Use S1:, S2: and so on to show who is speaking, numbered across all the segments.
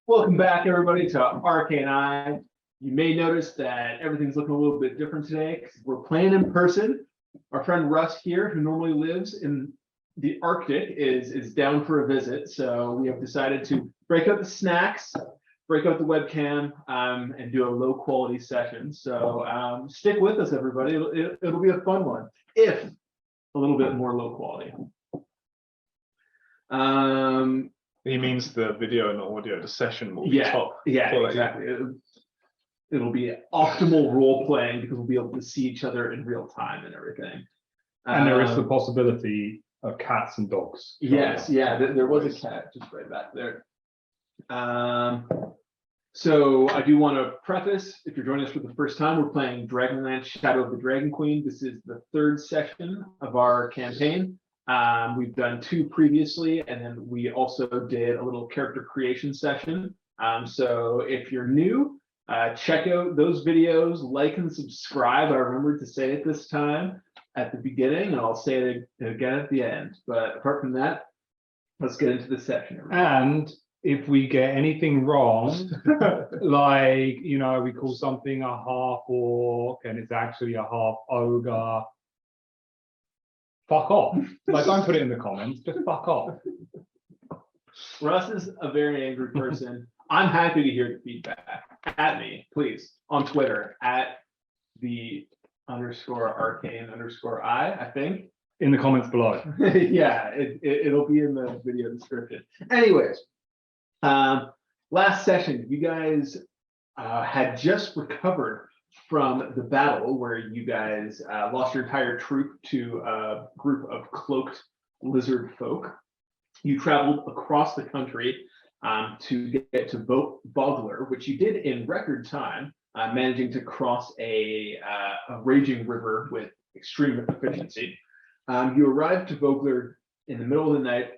S1: Welcome back, everybody, to Arcane Eye. You may notice that everything's looking a little bit different today because we're playing in person. Our friend Russ here, who normally lives in the Arctic, is down for a visit. So we have decided to break out the snacks, break out the webcam, and do a low quality session. So stick with us, everybody. It'll be a fun one, if a little bit more low quality.
S2: He means the video and audio, the session will be top.
S1: Yeah, exactly. It'll be optimal role playing because we'll be able to see each other in real time and everything.
S3: And there is the possibility of cats and dogs.
S1: Yes, yeah, there was a cat just right back there. So I do want to preface, if you're joining us for the first time, we're playing Dragonlance, Shadow of the Dragon Queen. This is the third session of our campaign. We've done 2 previously, and then we also did a little character creation session. So if you're new, check out those videos, like and subscribe. I remembered to say it this time at the beginning, and I'll say it again at the end. But apart from that, let's get into the session. Everybody.
S3: And if we get anything wrong, like, we call something a half orc and it's actually a half ogre, fuck off. Like, don't put it in the comments, just fuck off.
S1: Russ is a very angry person. I'm happy to hear the feedback. At me, please, on Twitter, at _arcane_eye, I think.
S3: In the comments below.
S1: Yeah, it'll be in the video description. Anyways, last session, you guys had just recovered from the battle where you guys lost your entire troop to a group of cloaked lizard folk. You traveled across the country to get to Vogler, which you did in record time, managing to cross a raging river with extreme efficiency. You arrived to Vogler in the middle of the night,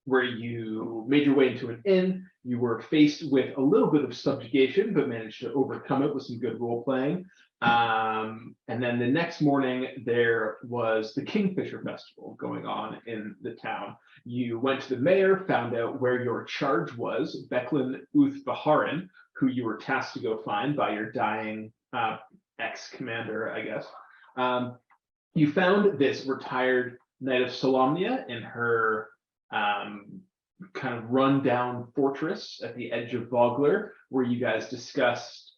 S1: where you made your way into an inn. You were faced with a little bit of subjugation, but managed to overcome it with some good role playing. And then the next morning, there was the Kingfisher Festival going on in the town. You went to the mayor, found out where your charge was, Becklin Uth-Baharin, who you were tasked to go find by your dying ex-commander, I guess. You found this retired Knight of Solamnia in her kind of run-down fortress at the edge of Vogler, where you guys discussed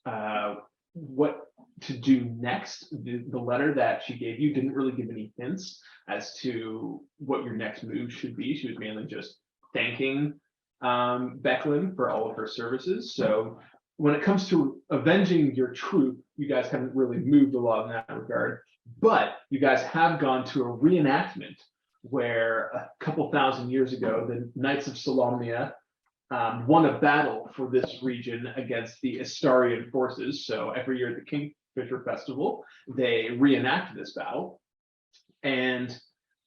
S1: what to do next. The letter that she gave you didn't really give any hints as to what your next move should be. She was mainly just thanking Becklin for all of her services. So when it comes to avenging your troop, you guys haven't really moved a lot in that regard. But you guys have gone to a reenactment where a couple thousand years ago, the Knights of Solamnia won a battle for this region against the Astarian forces. So every year at the Kingfisher Festival, they reenact this battle. And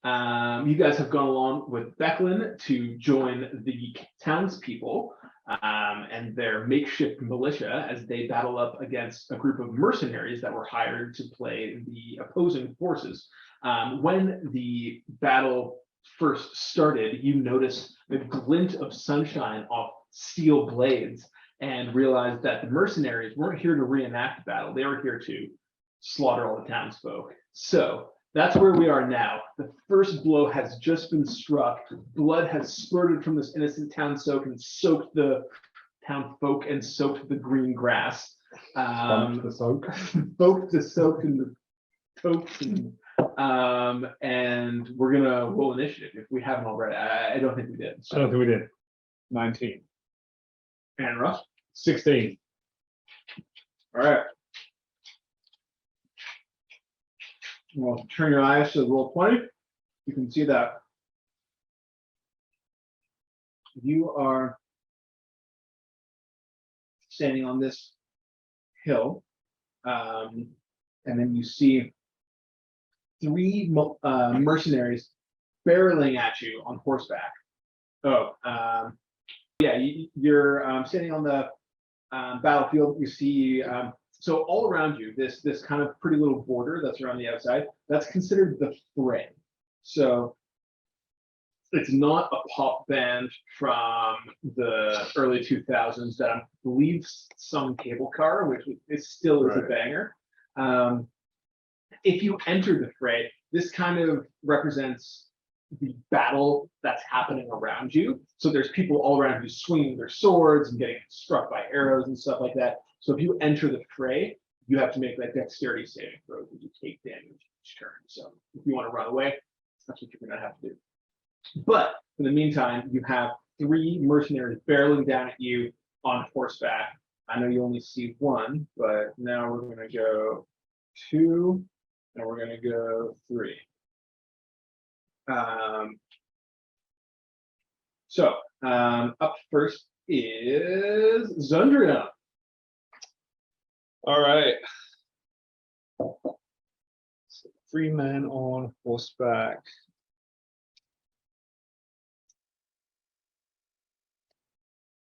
S1: you guys have gone along with Becklin to join the townspeople and their makeshift militia as they battle up against a group of mercenaries that were hired to play the opposing forces. When the battle first started, you noticed a glint of sunshine off steel blades and realized that the mercenaries weren't here to reenact the battle. They were here to slaughter all the townsfolk. So that's where we are now. The first blow has just been struck. Blood has spurted from this innocent townsfolk and soaked the townfolk and soaked the green grass.
S3: The soak.
S1: Soaked the soak in the totes and we're gonna roll initiative if we haven't already. I don't think we did.
S3: I don't think we did. 19.
S1: And Russ?
S3: 16.
S1: All right. Well, turn your eyes to the roll 20. You can see that you are standing on this hill, and then you see 3 mercenaries barreling at you on horseback. Yeah, you're standing on the battlefield. You see, so all around you, this kind of pretty little border that's around the outside, that's considered the fray. So It's not a pop band from the early 2000s that I believe sung Cable Car, which is still is a banger. If you enter the fray, this kind of represents the battle that's happening around you. So there's people all around you swinging their swords and getting struck by arrows and stuff like that. So if you enter the fray, you have to make that dexterity saving throw because you take damage each turn. So if you want to run away, that's what you're going to have to do. But in the meantime, you have 3 mercenaries barreling down at you on horseback. I know you only see 1, but now we're going to go 2, and we're going to go 3. Up first is Zundria.
S2: All right. So 3 men on horseback.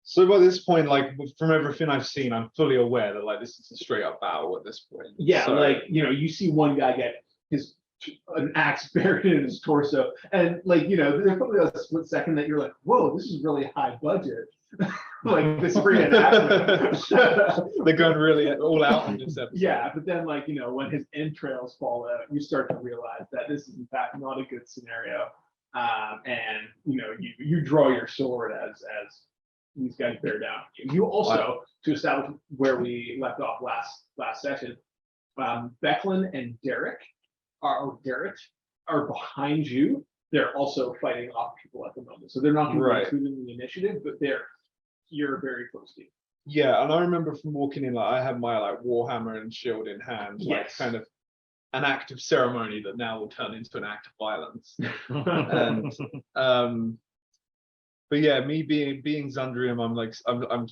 S2: So by this point, like from everything I've seen, I'm fully aware that like this is a straight up battle at this point.
S1: Yeah,
S2: So-
S1: like you see one guy get an axe buried in his torso, and there's probably a split second that you're like, whoa, this is really high budget. Like this reenactment.
S2: They're going really all out on this episode.
S1: Yeah, but then when his entrails fall out, you start to realize that this is in fact not a good scenario. And you draw your sword as these guys bear down. You also, to establish where we left off last session, Becklin and Derek are behind you. They're also fighting off people at the moment, so they're not going to be included in the initiative, but you're very close to you.
S2: Yeah, and I remember from walking in, like I had my like warhammer and shield in hand, like kind of an act of ceremony that now will turn into an act of violence. And but yeah, me being Zundrium, I'm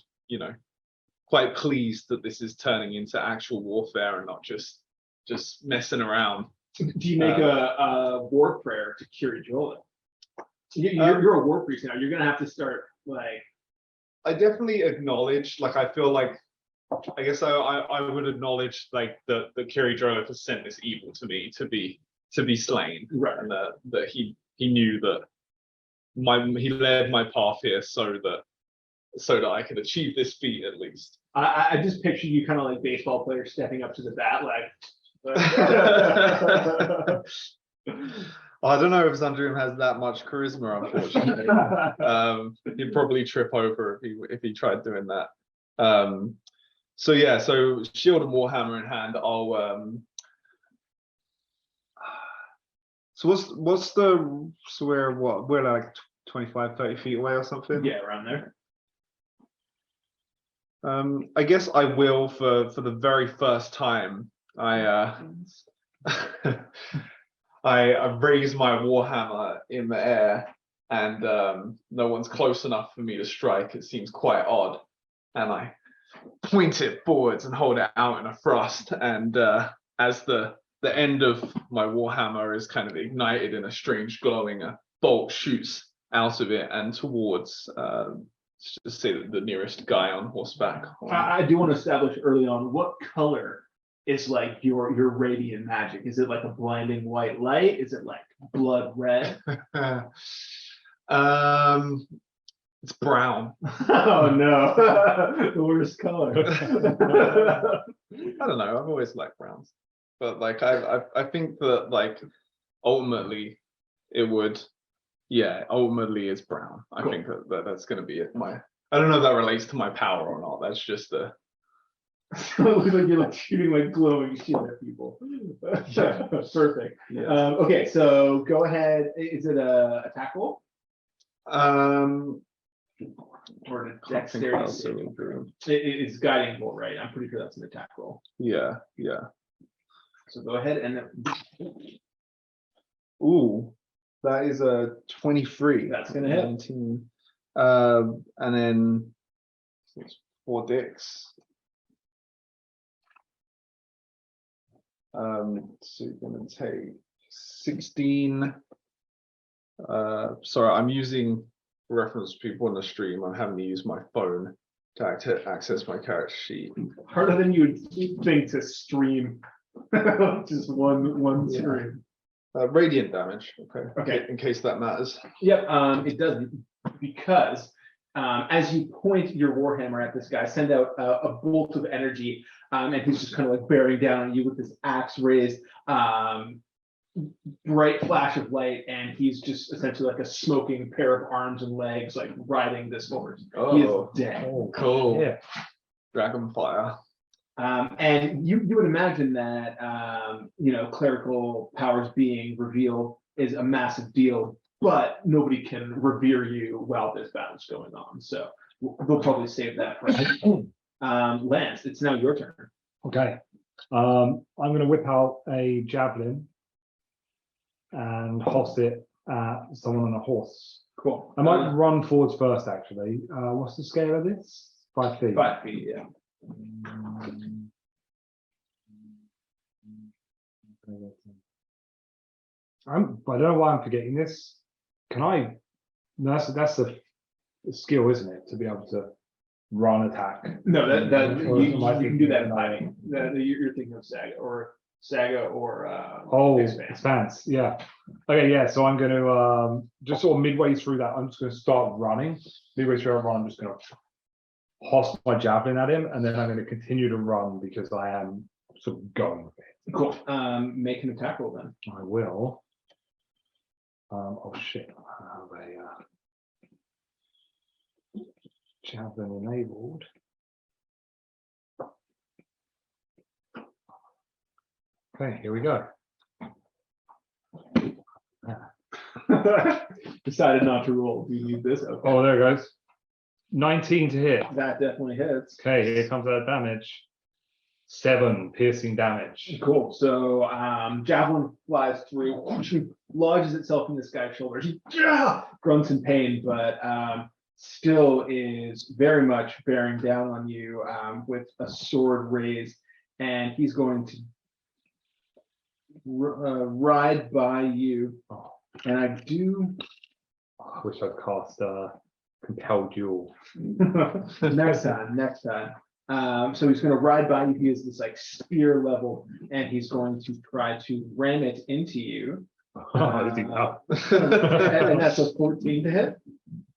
S2: quite pleased that this is turning into actual warfare and not just messing around.
S1: Do you make a war prayer to Kiri Jola? You're a war priest now. You're gonna have to start like.
S2: I definitely acknowledge, like I feel like, I guess I would acknowledge like that Kiri Jola has sent this evil to me to be slain,
S1: right?
S2: And that he knew that he led my path here so that I could achieve this feat at least.
S1: I just picture you kind of like baseball players stepping up to the bat, like.
S2: I don't know if Zundrium has that much charisma, unfortunately. He'd probably trip over if he tried doing that. So shield and warhammer in hand. We're like 25, 30 feet away or something?
S1: Yeah, around there.
S2: I guess I will for the very first time. I raise my warhammer in the air, and no one's close enough for me to strike. It seems quite odd, and I point it forwards and hold it out in a thrust. And as the end of my warhammer is kind of ignited in a strange glowing, a bolt shoots out of it and towards just say the nearest guy on horseback.
S1: I do want to establish early on what color is like your radiant magic. Is it like a blinding white light? Is it like blood red?
S2: It's brown.
S1: Oh no, the worst color.
S2: I don't know. I've always liked browns, but like I think that like ultimately it would. Yeah, ultimately it's brown. I think that's going to be it. I don't know if that relates to my power or not. That's just a.
S1: It looks like you're like shooting like glowing shit at people.
S2: Yeah.
S1: Perfect.
S2: Yeah.
S1: Okay, so go ahead. Is it a attack roll? Or a dexterity saving throw? It's guiding roll, right? I'm pretty sure that's an attack roll.
S2: Yeah.
S1: So go ahead and
S2: Ooh, that is a 23.
S1: That's gonna hit.
S2: 19. And then 4 dicks. So you're gonna take 16. Sorry, I'm using, for reference to people on the stream, I'm having to use my phone to access my character sheet.
S1: Harder than you would think to stream. Just one
S2: Yeah.
S1: screen.
S2: Radiant damage. Okay.
S1: Okay.
S2: In case that matters.
S1: Yep, it doesn't, because as you point your warhammer at this guy, send out a bolt of energy, and he's just kind of like bearing down on you with this axe raised, bright flash of light, and he's just essentially like a smoking pair of arms and legs, like riding this horse. He is
S2: Oh,
S1: dead.
S2: cool.
S3: Yeah.
S2: Dragonfire.
S1: And you would imagine that clerical powers being revealed is a massive deal, but nobody can revere you while this battle's going on. So they'll probably save that for Lance. It's now your turn.
S3: Okay. I'm going to whip out a javelin and toss it at someone on a horse.
S1: Cool.
S3: I might run forwards first, actually. What's the scale of this? 5 feet.
S1: 5 feet, yeah.
S3: I don't know why I'm forgetting this. Can I? No, that's a skill, isn't it, to be able to run attack?
S1: No, that
S3: Or
S1: you
S3: am I
S1: can
S3: thinking
S1: do that
S3: of
S1: in fighting. You're thinking of Saga or
S3: Oh,
S1: Expanse.
S3: expanse. Yeah. Okay. Yeah. So I'm going to just sort of midway through that, I'm just going to start running. Midway through that run, I'm just going to toss my javelin at him, and then I'm going to continue to run because I am sort of going with it.
S1: Cool. Make an attack roll then.
S3: I will. Oh shit! I have a javelin enabled. Okay, here we go.
S1: Decided not to roll. You need this. Okay.
S3: Oh, there it goes. 19 to hit.
S1: That definitely hits.
S3: Okay, here comes that damage. 7 piercing damage.
S1: Cool. So javelin flies through, lodges itself in this guy's shoulder. He grunts in pain, but still is very much bearing down on you with a sword raised, and he's going to ride by you. And I do.
S3: I wish I'd cast Compel Duel.
S1: next time. So he's going to ride by you. He is this like spear level, and he's going to try to ram it into you. And that's a 14 to hit.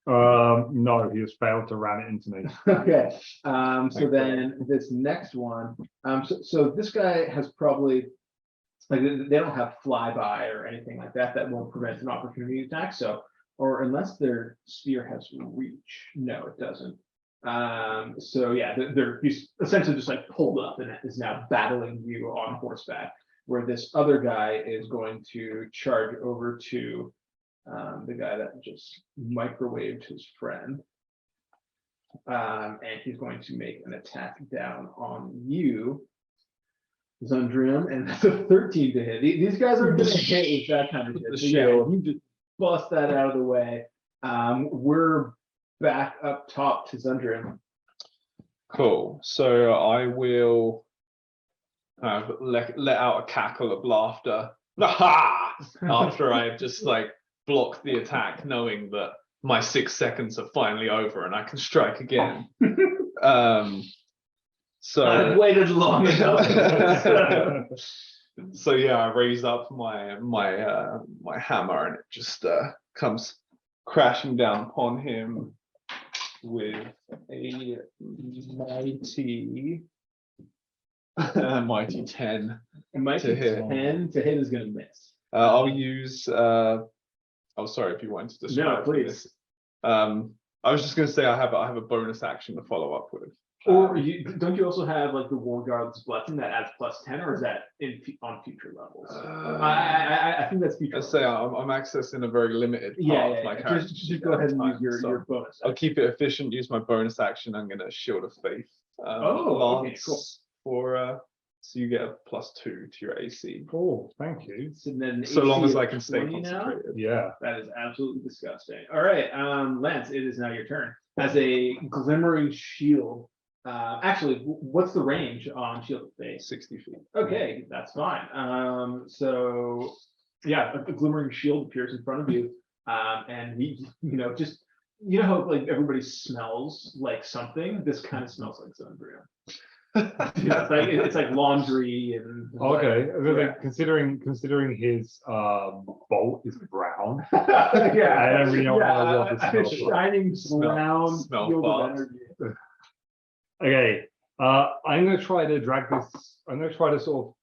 S3: No, he has failed to ram it into me.
S1: Okay. So then this next one. So this guy has probably, like, they don't have flyby or anything like that. That won't prevent an opportunity attack. So, or unless their spear has reach. No, it doesn't. So yeah, he's essentially just like pulled up and is now battling you on horseback, where this other guy is going to charge over to the guy that just microwaved his friend. And he's going to make an attack down on you, Zundrium, and that's a 13 to hit. These guys are going to hit with that kind of shit. So yeah, you just bust that out of the way. We're back up top to Zundrium.
S2: Cool. So I will let out a cackle of laughter. After I've just like blocked the attack, knowing that my 6 seconds are finally over and I can strike again. So
S1: I've waited long enough.
S2: So yeah, I raise up my hammer, and it just comes crashing down upon him with a mighty 10.
S1: It might
S2: To
S1: be
S2: hit.
S1: 10 to hit is going to miss.
S2: I'll use. Oh, sorry. If you wanted to describe
S1: No, please.
S2: this. I was just going to say I have a bonus action to follow up with.
S1: Or don't you also have like the War Guard's blessing that adds +10, or is that on future levels? I think that's future.
S2: Let's say I'm accessing a very limited part of my character.
S1: Just go ahead and use your bonus.
S2: I'll keep it efficient. Use my bonus action. I'm going to Shield of Faith.
S1: Okay, cool.
S2: For so you get a +2 to your AC.
S3: Oh, thank you.
S2: So long as I can stay concentrated.
S3: Yeah.
S1: That is absolutely disgusting. All right, Lance, it is now your turn. As a glimmering shield. Actually, what's the range on Shield of Faith?
S2: 60 feet.
S1: Okay, that's fine. So yeah, a glimmering shield appears in front of you, and he, just how like everybody smells like something. This kind of smells like Zundrium. It's like laundry and.
S3: Okay,
S1: Yeah.
S3: considering his bolt is brown.
S1: Yeah,
S3: I don't really know what this
S1: a
S3: smells like.
S1: shining brown
S2: Smell
S1: field of
S2: farts.
S1: energy.
S3: Okay, I'm gonna try to drag this. I'm gonna try to sort of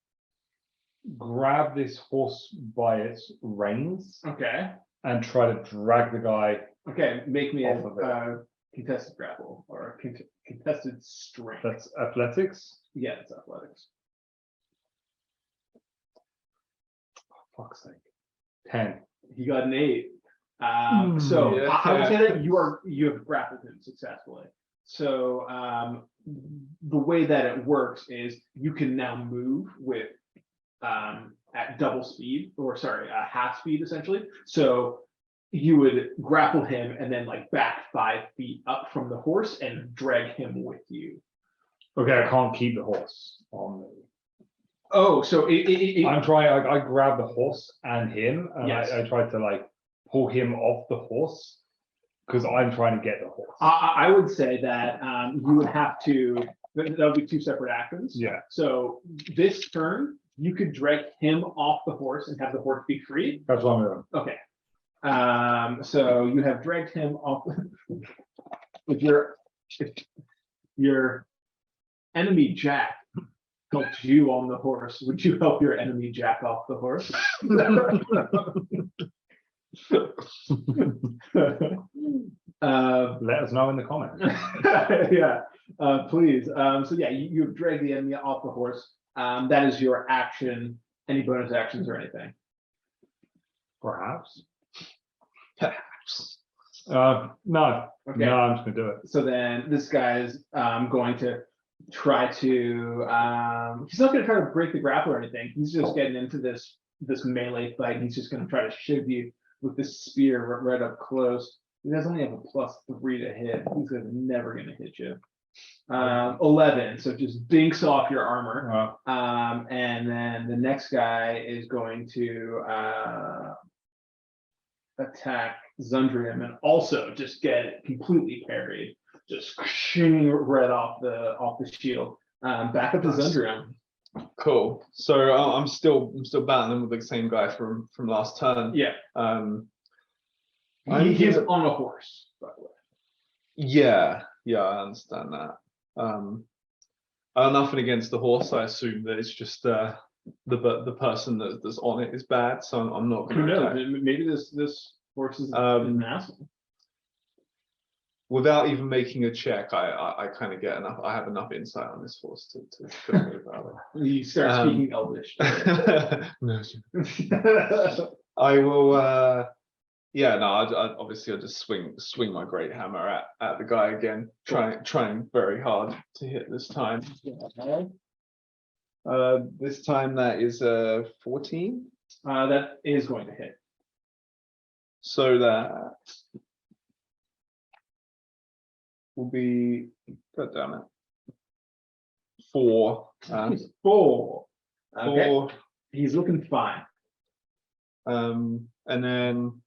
S3: grab this horse by its reins
S1: Okay,
S3: and try to drag the guy.
S1: okay, make me
S3: Off of it.
S1: a contested grapple or a contested strength.
S3: That's athletics.
S1: Yeah, it's athletics.
S3: Fuck's sake. 10.
S1: He got an 8. So
S2: Yeah.
S1: I would say that you have grappled him successfully. So the way that it works is you can now move with at double speed, or sorry, half speed essentially. So you would grapple him and then like back 5 feet up from the horse and drag him with you.
S3: Okay, I can't keep the horse on me.
S1: Oh, so
S3: I'm trying. I grab the horse and him, and
S1: Yes.
S3: I try to like pull him off the horse because I'm trying to get the horse.
S1: I would say that you would have to. That would be 2 separate actions.
S3: Yeah.
S1: So this turn, you could drag him off the horse and have the horse be free.
S3: That's what I'm doing.
S1: Okay. So you have dragged him off. If your enemy Jack helped you on the horse, would you help your enemy Jack off the horse?
S3: Let us know in the comments.
S1: Yeah, please. So yeah, you drag the enemy off the horse. That is your action. Any bonus actions or anything?
S3: Perhaps.
S2: Perhaps.
S3: No.
S1: Okay.
S3: No, I'm just gonna do it.
S1: So then this guy is going to try to. He's not going to try to break the grapple or anything. He's just getting into this melee fight. He's just going to try to shiv you with this spear right up close. He does only have a +3 to hit. He's never going to hit you. 11, so just dinks off your armor. And then the next guy is going to attack Zundrium and also just get it completely parried, just right off the shield. Back up to Zundrium.
S2: Cool. So I'm still battling with the same guy from last turn.
S1: Yeah,
S2: I'm
S1: he's
S2: gonna-
S1: on a horse, by the way.
S2: Yeah, I understand that. I have nothing against the horse. I assume that it's just the person that's on it is bad, so I'm not
S1: Who
S2: going
S1: knows?
S2: to.
S1: Maybe this horse is an asshole.
S2: Without even making a check, I kind of get enough. I have enough insight on this horse to feel good about
S1: You start speaking Elvish.
S2: it. No, I will. Yeah, no. Obviously, I'll just swing my great hammer at the guy again, trying very hard to hit this time. This time that is 14.
S1: That is going to hit.
S2: So that will be, God damn it, 4.
S1: 4. Okay.
S2: 4.
S1: He's looking fine.
S2: And then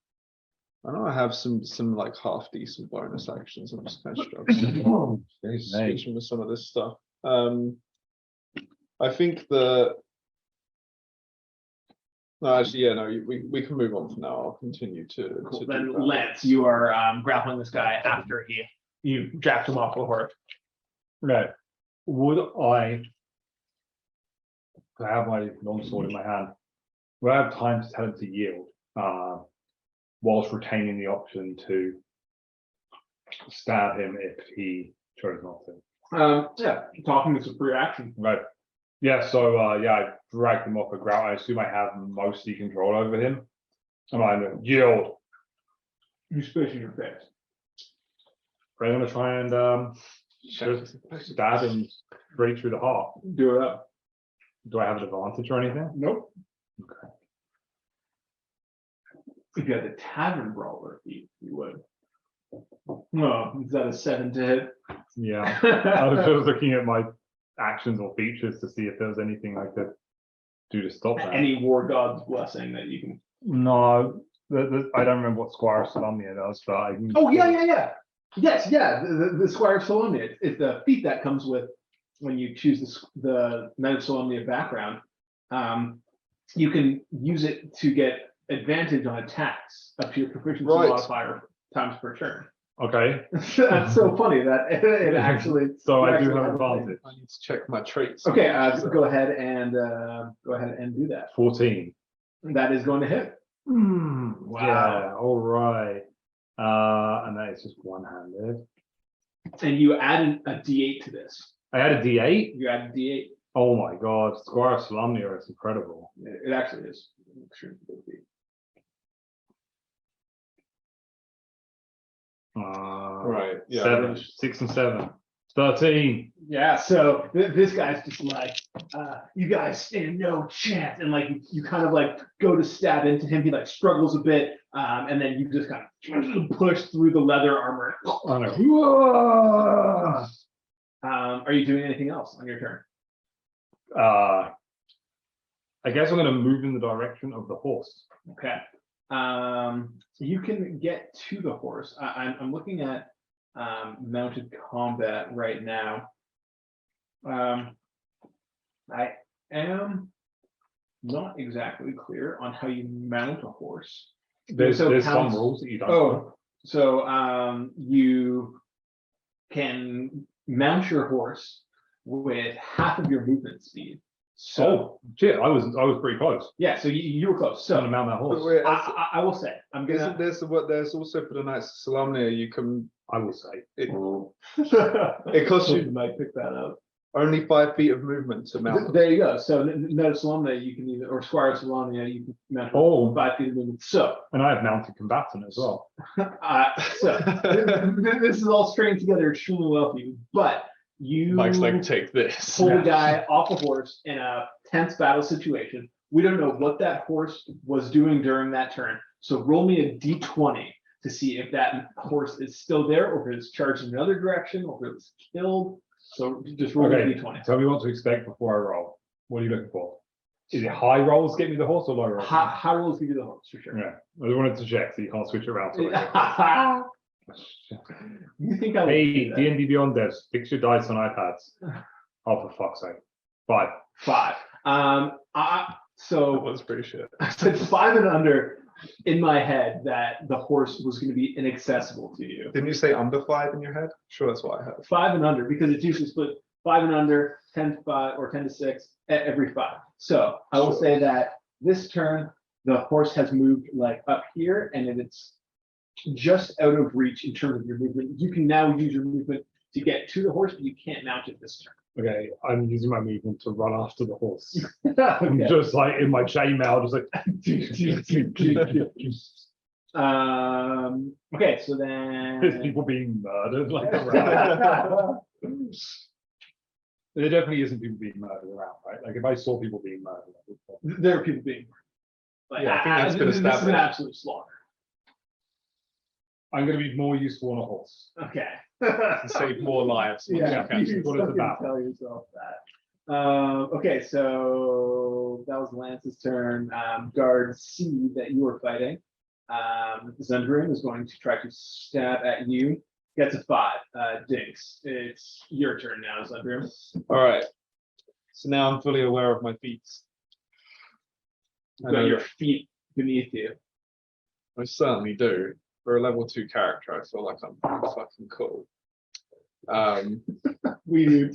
S2: I know I have some like half decent bonus actions. I'm just kind of struggling. Switching with some of this stuff. I think no, actually, yeah, no, we can move on for now. I'll continue to.
S1: Cool.
S2: to
S1: Then
S2: do that.
S1: Lance, you are grappling this guy after you jacked him off the horse.
S3: Right. Would I have my longsword in my hand? Would I have time to tell him to yield, whilst retaining the option to stab him if he chose not to?
S1: Yeah, talking is a free action.
S3: Right. Yeah, so I dragged him off a ground. I assume I have mostly control over him. And I'm yield.
S1: You spit in your face.
S3: I'm gonna try and just stab him straight through the heart.
S1: Do it up.
S3: Do I have an advantage or anything?
S1: Nope.
S3: Okay.
S1: If you had the tavern brawler, you would. No, is that a 7 to hit?
S3: Yeah. I was just looking at my actions or features to see if there was anything I could do to stop that.
S1: Any war god's blessing that you can.
S3: No, I don't remember what Squire Solomnia does, but I can.
S1: Oh yeah. Yes, yeah. The Squire of Solomia. It's the feat that comes with when you choose the Knight of Solemnia background, you can use it to get advantage on attacks up to your proficiency
S2: Right.
S1: modifier times per turn.
S3: Okay,
S1: That's so funny that it actually.
S3: so
S1: it
S3: I do
S1: actually
S3: have
S1: has a thing.
S3: advantage.
S2: I need to check my traits.
S1: Okay, go ahead and do that.
S3: 14.
S1: That is going to hit.
S3: Wow. Yeah, all right. And that is just one-handed.
S1: And you add a D8 to this.
S3: I had a D8.
S1: You add a D8.
S3: Oh my god, Squire of Solemnia is incredible.
S1: It actually is. Extremely good feat.
S2: Right. Yeah.
S3: 7, 6, and 7. 13.
S1: Yeah, so this guy's just like, you guys stand no chance, and like you kind of like go to stab into him. He like struggles a bit, and then you just kind of push through the leather armor. Are you doing anything else on your turn?
S3: I guess I'm going to move in the direction of the horse.
S1: Okay. You can get to the horse. I'm looking at mounted combat right now. I am not exactly clear on how you mount a horse.
S3: There's
S1: So
S3: some
S1: counts-
S3: rules that you don't.
S1: Oh, so you can mount your horse with half of your movement speed. So
S3: Oh shit! I was pretty close.
S1: yeah, so you were close.
S3: Trying to
S1: So
S3: mount that horse.
S2: Wait,
S1: I will say I'm gonna.
S2: there's also for the Knights of Solemnia, you can
S3: I will say.
S2: it costs you
S1: might pick that up.
S2: only 5 feet of movement to mount.
S1: There you go. So Knight of Solemnia, you can either, or Squire of Solemnia, you can mount
S3: Oh.
S1: 5 feet of movement. So
S3: And I have mounted combatant as well.
S1: so this is all stringing together extremely well for you. But you
S2: Mike's like, take this.
S1: pull a guy off a horse in a tense battle situation. We don't know what that horse was doing during that turn. So roll me a d20 to see if that horse is still there, or if it's charged in another direction, or if it was killed. So just roll me a
S3: Okay,
S1: d20.
S3: tell me what to expect before I roll. What are you looking for? Is it high rolls get me the horse or low rolls?
S1: High rolls give you the horse for sure.
S3: Yeah, I just wanted to check so you can't switch around. To
S1: You think I would
S3: Hey,
S1: do that?
S3: D&D Beyond devs, fix your dice on iPads. Oh, for fuck's sake. 5.
S1: 5.
S2: That
S1: So
S2: was pretty shit.
S1: I said 5 and under in my head that the horse was going to be inaccessible to you.
S2: Didn't you say under 5 in your head? Sure, that's what I heard.
S1: 5 and under, because it's usually split 5 and under, 10 to 5, or 10 to 6 every 5. So I will say that this turn, the horse has moved like up here, and it's just out of reach in terms of your movement. You can now use your movement to get to the horse, but you can't mount it this turn.
S3: Okay, I'm using my movement to run after the horse. I'm
S1: Okay.
S3: just like in my chainmail, just like.
S1: Okay, so
S3: There's
S1: then
S3: people being murdered like around. There definitely isn't people being murdered around, right? Like if I saw people being murdered, I would probably-
S1: there are people being like,
S2: Yeah, I think that's good
S1: this is an
S2: establishment.
S1: absolute slaughter.
S3: I'm going to be more useful on a horse.
S1: Okay.
S2: To save more lives. once
S1: Yeah,
S2: you can.
S1: you
S3: What is it
S1: fucking
S3: about?
S1: tell yourself that. Okay, so that was Lance's turn. Guard C that you were fighting. Zendrin is going to try to stab at you. Gets a 5. Dinks. It's your turn now, Zendrin.
S2: All right. So now I'm fully aware of my feats.
S1: You've got your feet beneath you.
S2: I certainly do. For a level 2 character, I feel like I'm pretty fucking cool.
S1: We do.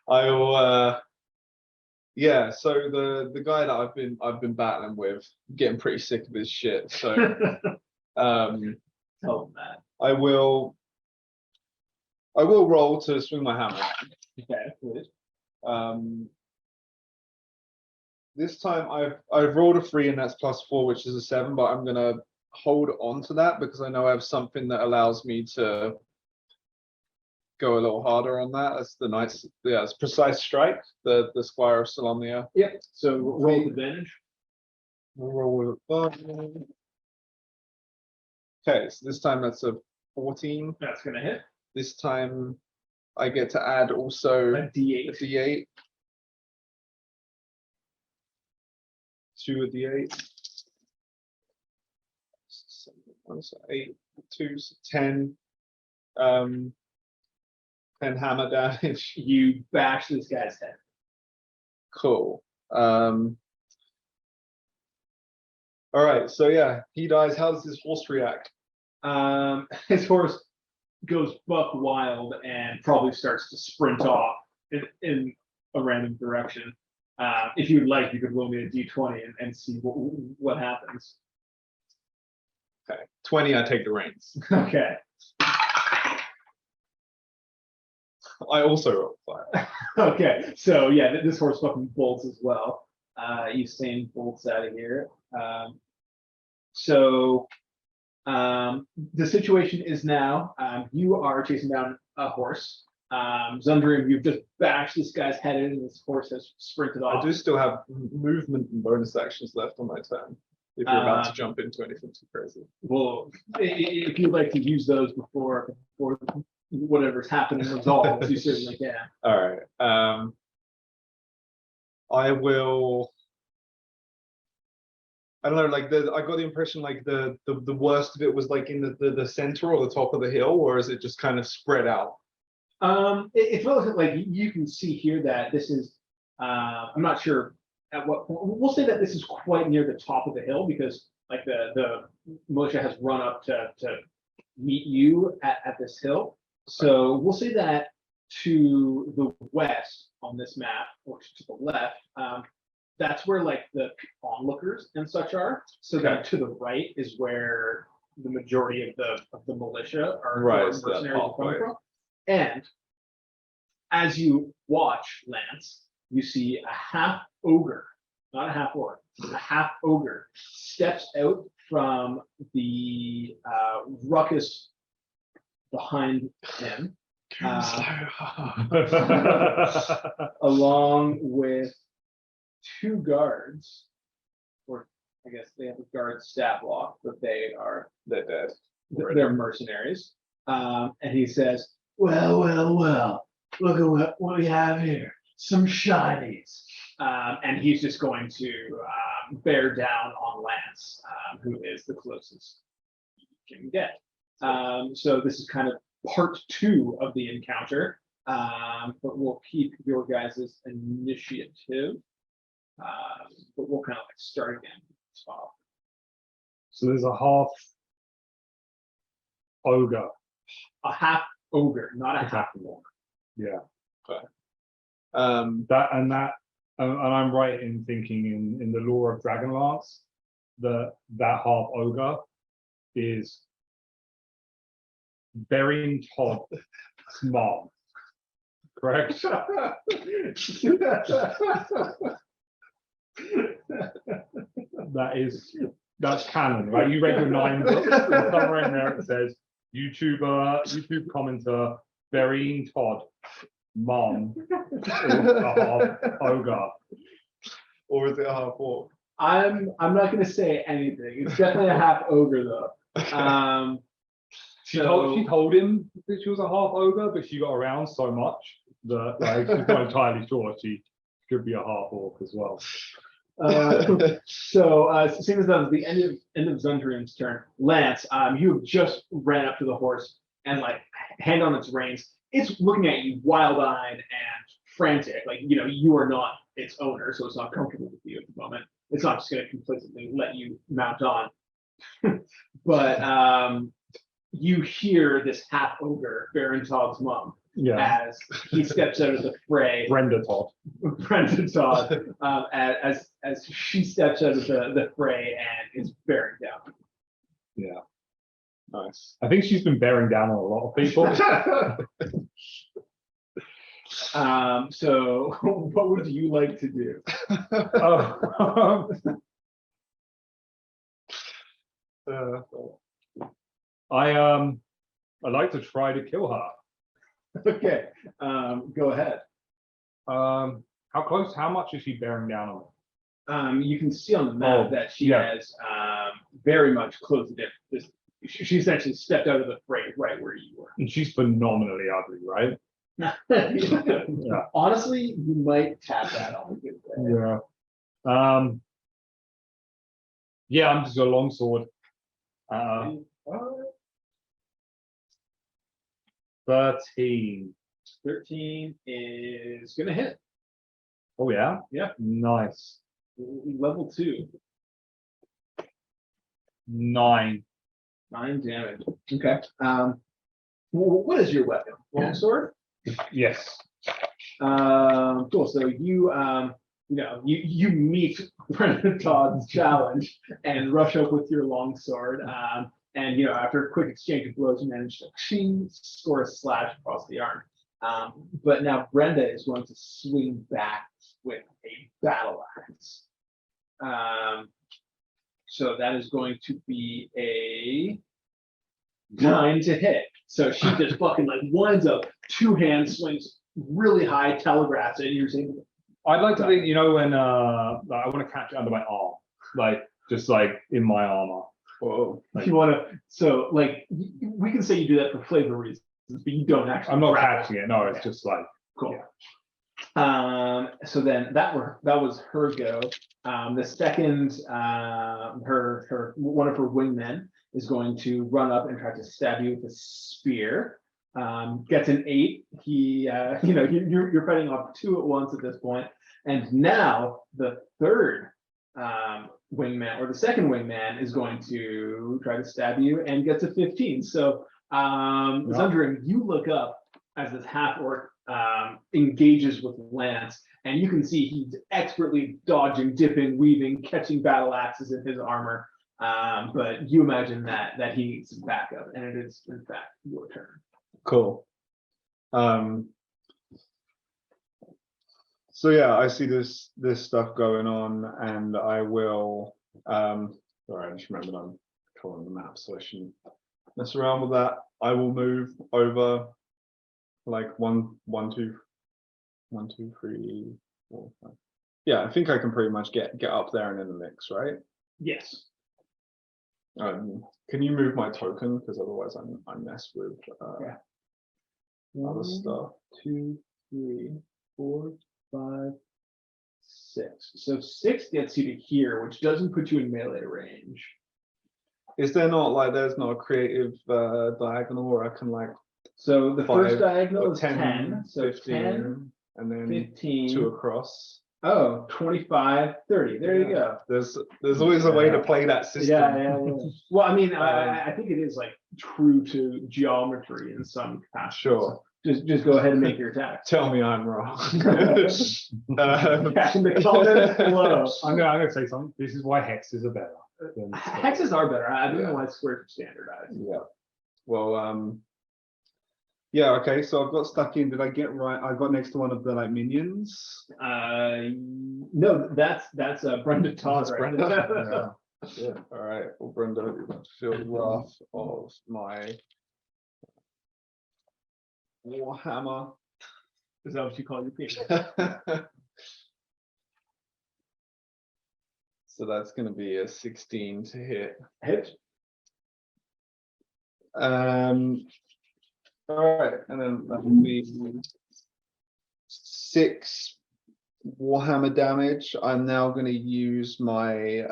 S2: I will. Yeah. So the guy that I've been battling with, getting pretty sick of his shit. So
S1: Tell them that.
S2: I will roll to swing my hammer.
S1: Okay, please.
S2: This time I've rolled a 3 and that's +4, which is a 7, but I'm gonna hold on to that because I know I have something that allows me to go a little harder on that. That's the nice, yeah, it's precise strike, the Squire of Solemnia.
S1: Yep. So roll with advantage.
S2: We'll roll with a 5. Okay, so this time that's a 14.
S1: That's gonna hit.
S2: This time I get to add also
S1: A D8.
S2: a D8 to a D8. So 8, 2, so 10. 10 hammer damage.
S1: You bash this guy's head.
S2: Cool. All right, so yeah, he dies. How does his horse react?
S1: His horse goes buck wild and probably starts to sprint off in a random direction. If you would like, you could roll me a d20 and see what happens.
S2: Okay, 20. I take the reins.
S1: Okay.
S2: I also roll fire.
S1: Okay. So yeah, this horse fucking bolts as well. Usain bolts out of here. The situation is now you are chasing down a horse. Zundrim, you've just bashed this guy's head in, and this horse has sprinted off.
S2: I do still have movement and bonus actions left on my turn. If you're about to jump into anything too crazy.
S1: Well, if you'd like to use those before whatever's happening resolves, you certainly can.
S2: All right. I will. I don't know, like I got the impression like the worst of it was like in the center or the top of the hill, or is it just kind of spread out?
S1: It's relatively like you can see here that this is. I'm not sure at what point. We'll say that this is quite near the top of the hill because like the militia has run up to meet you at this hill. So we'll say that to the west on this map, or to the left, that's where like the onlookers and such are. So that to the right is where the majority of the militia are mercenaries are coming from. And as you watch, Lance, you see a half ogre, not a half orc, a half ogre steps out from the ruckus behind him, along with two guards, or I guess they have a guard stat block, but they're dead. They're mercenaries. And he says, well, look at what we have here. Some shinies. And he's just going to bear down on Lance, who is the closest you can get. So this is kind of part 2 of the encounter, but we'll keep your guys' initiative. But we'll kind of like start again.
S3: So there's a half ogre.
S1: A half ogre, not a half orc.
S3: Yeah.
S2: Okay.
S3: And I'm right in thinking in the lore of Dragonlance that half ogre is burying Todd's mom. Correct? That's canon, right? You read your 9 books, and somewhere in there it says YouTube commenter burying Todd, mom, or a half ogre.
S2: Or is it a half orc?
S1: I'm not going to say anything. It's definitely a half ogre though.
S3: She told him that she was a half ogre, but she got around so much that like she's not entirely sure she could be a half orc as well.
S1: So seeing as that was the end of Zundrim's turn, Lance, you just ran up to the horse and like hand on its reins. It's looking at you wild-eyed and frantic. Like, you know, you are not its owner, so it's not comfortable with you at the moment. It's not just going to completely let you mount on. But you hear this half ogre, Baron Todd's mom, as he steps out of the fray.
S3: Brenda Todd.
S1: As she steps out of the fray and is bearing down.
S3: Yeah.
S2: Nice.
S3: I think she's been bearing down on a lot of people.
S1: So what would you like to do?
S3: I'd like to try to kill her.
S1: Okay, go ahead.
S3: How much is she bearing down on?
S1: You can see on the map that she has very much closed the dip. She essentially stepped out of the fray right where you were.
S3: And she's phenomenally ugly, right?
S1: Yeah. Honestly, you might tap that on a good day.
S3: Yeah. Yeah, I'm just a longsword. 13.
S1: 13 is gonna hit.
S3: Oh yeah?
S1: Yeah.
S3: Nice.
S1: Level 2,
S3: 9.
S1: 9 damage. Okay. What is your weapon? Longsword?
S3: Yes.
S1: Cool. So you meet Brendan Todd's challenge and rush up with your longsword. And after a quick exchange of blows, you manage to score a slash across the arm. But now Brenda is going to swing back with a battle axe. So that is going to be a 9 to hit. So she just fucking like winds up, 2-hand swings really high, telegraphs it, and you're saying,
S3: I'd like to think, when like, I want to catch it under my arm, like just like in my armor.
S1: whoa. If you want to, so like we can say you do that for flavor reasons, but you don't actually.
S3: I'm not
S1: grab
S3: catching it. No, it's just like
S1: cool.
S3: Yeah.
S1: So then that was her go. The second, her one of her wingmen is going to run up and try to stab you with a spear. Gets an 8. He, you're fighting off 2 at once at this point, and now the third wingman or the second wingman is going to try to stab you and gets a 15. So, Zundrim, you look up as this half orc engages with Lance, and you can see he's expertly dodging, dipping, weaving, catching battle axes in his armor. But you imagine that he needs some backup, and it is in fact your turn.
S4: Cool. So yeah, I see this stuff going on, and I will. Sorry, I just remembered I'm controlling the map, so I shouldn't mess around with that. I will move over, like 1, 2, 3, 4, 5. Yeah, I think I can pretty much get up there and in the mix, right?
S1: Yes.
S4: Can you move my token, because otherwise I mess with
S1: Yeah.
S4: other stuff.
S1: 2, 3, 4, 5, 6. So 6 gets you to here, which doesn't put you in melee range.
S4: Is there not like there's not a creative diagonal where I can like
S1: So the
S4: 5
S1: first diagonal
S4: or
S1: is 10. So
S4: 15,
S1: 10,
S4: and then
S1: 15.
S4: 2 across?
S1: Oh, 25, 30. There you go.
S4: There's always a way to play that system.
S1: Yeah. Well, I mean, I think it is like true to geometry in some capacity.
S4: Sure.
S1: So just go ahead and make your attack.
S4: Tell me I'm wrong.
S1: Catching the comments below.
S3: I'm gonna say something. This is why hexes are better.
S1: Hexes are better. I don't know why squares are standardized.
S4: Yeah. Well, yeah, okay, so I've got stuck in. Did I get right? I got next to one of the like minions.
S1: No, that's Brenda Todd.
S4: That's
S1: Right?
S4: Brenda? Yeah. All right. Well, Brenda, feel the wrath of my Warhammer.
S1: Is that what you call your penis?
S4: So that's going to be a 16 to hit.
S1: Hit.
S4: All right, and then that will be 6 Warhammer damage. I'm now going to use my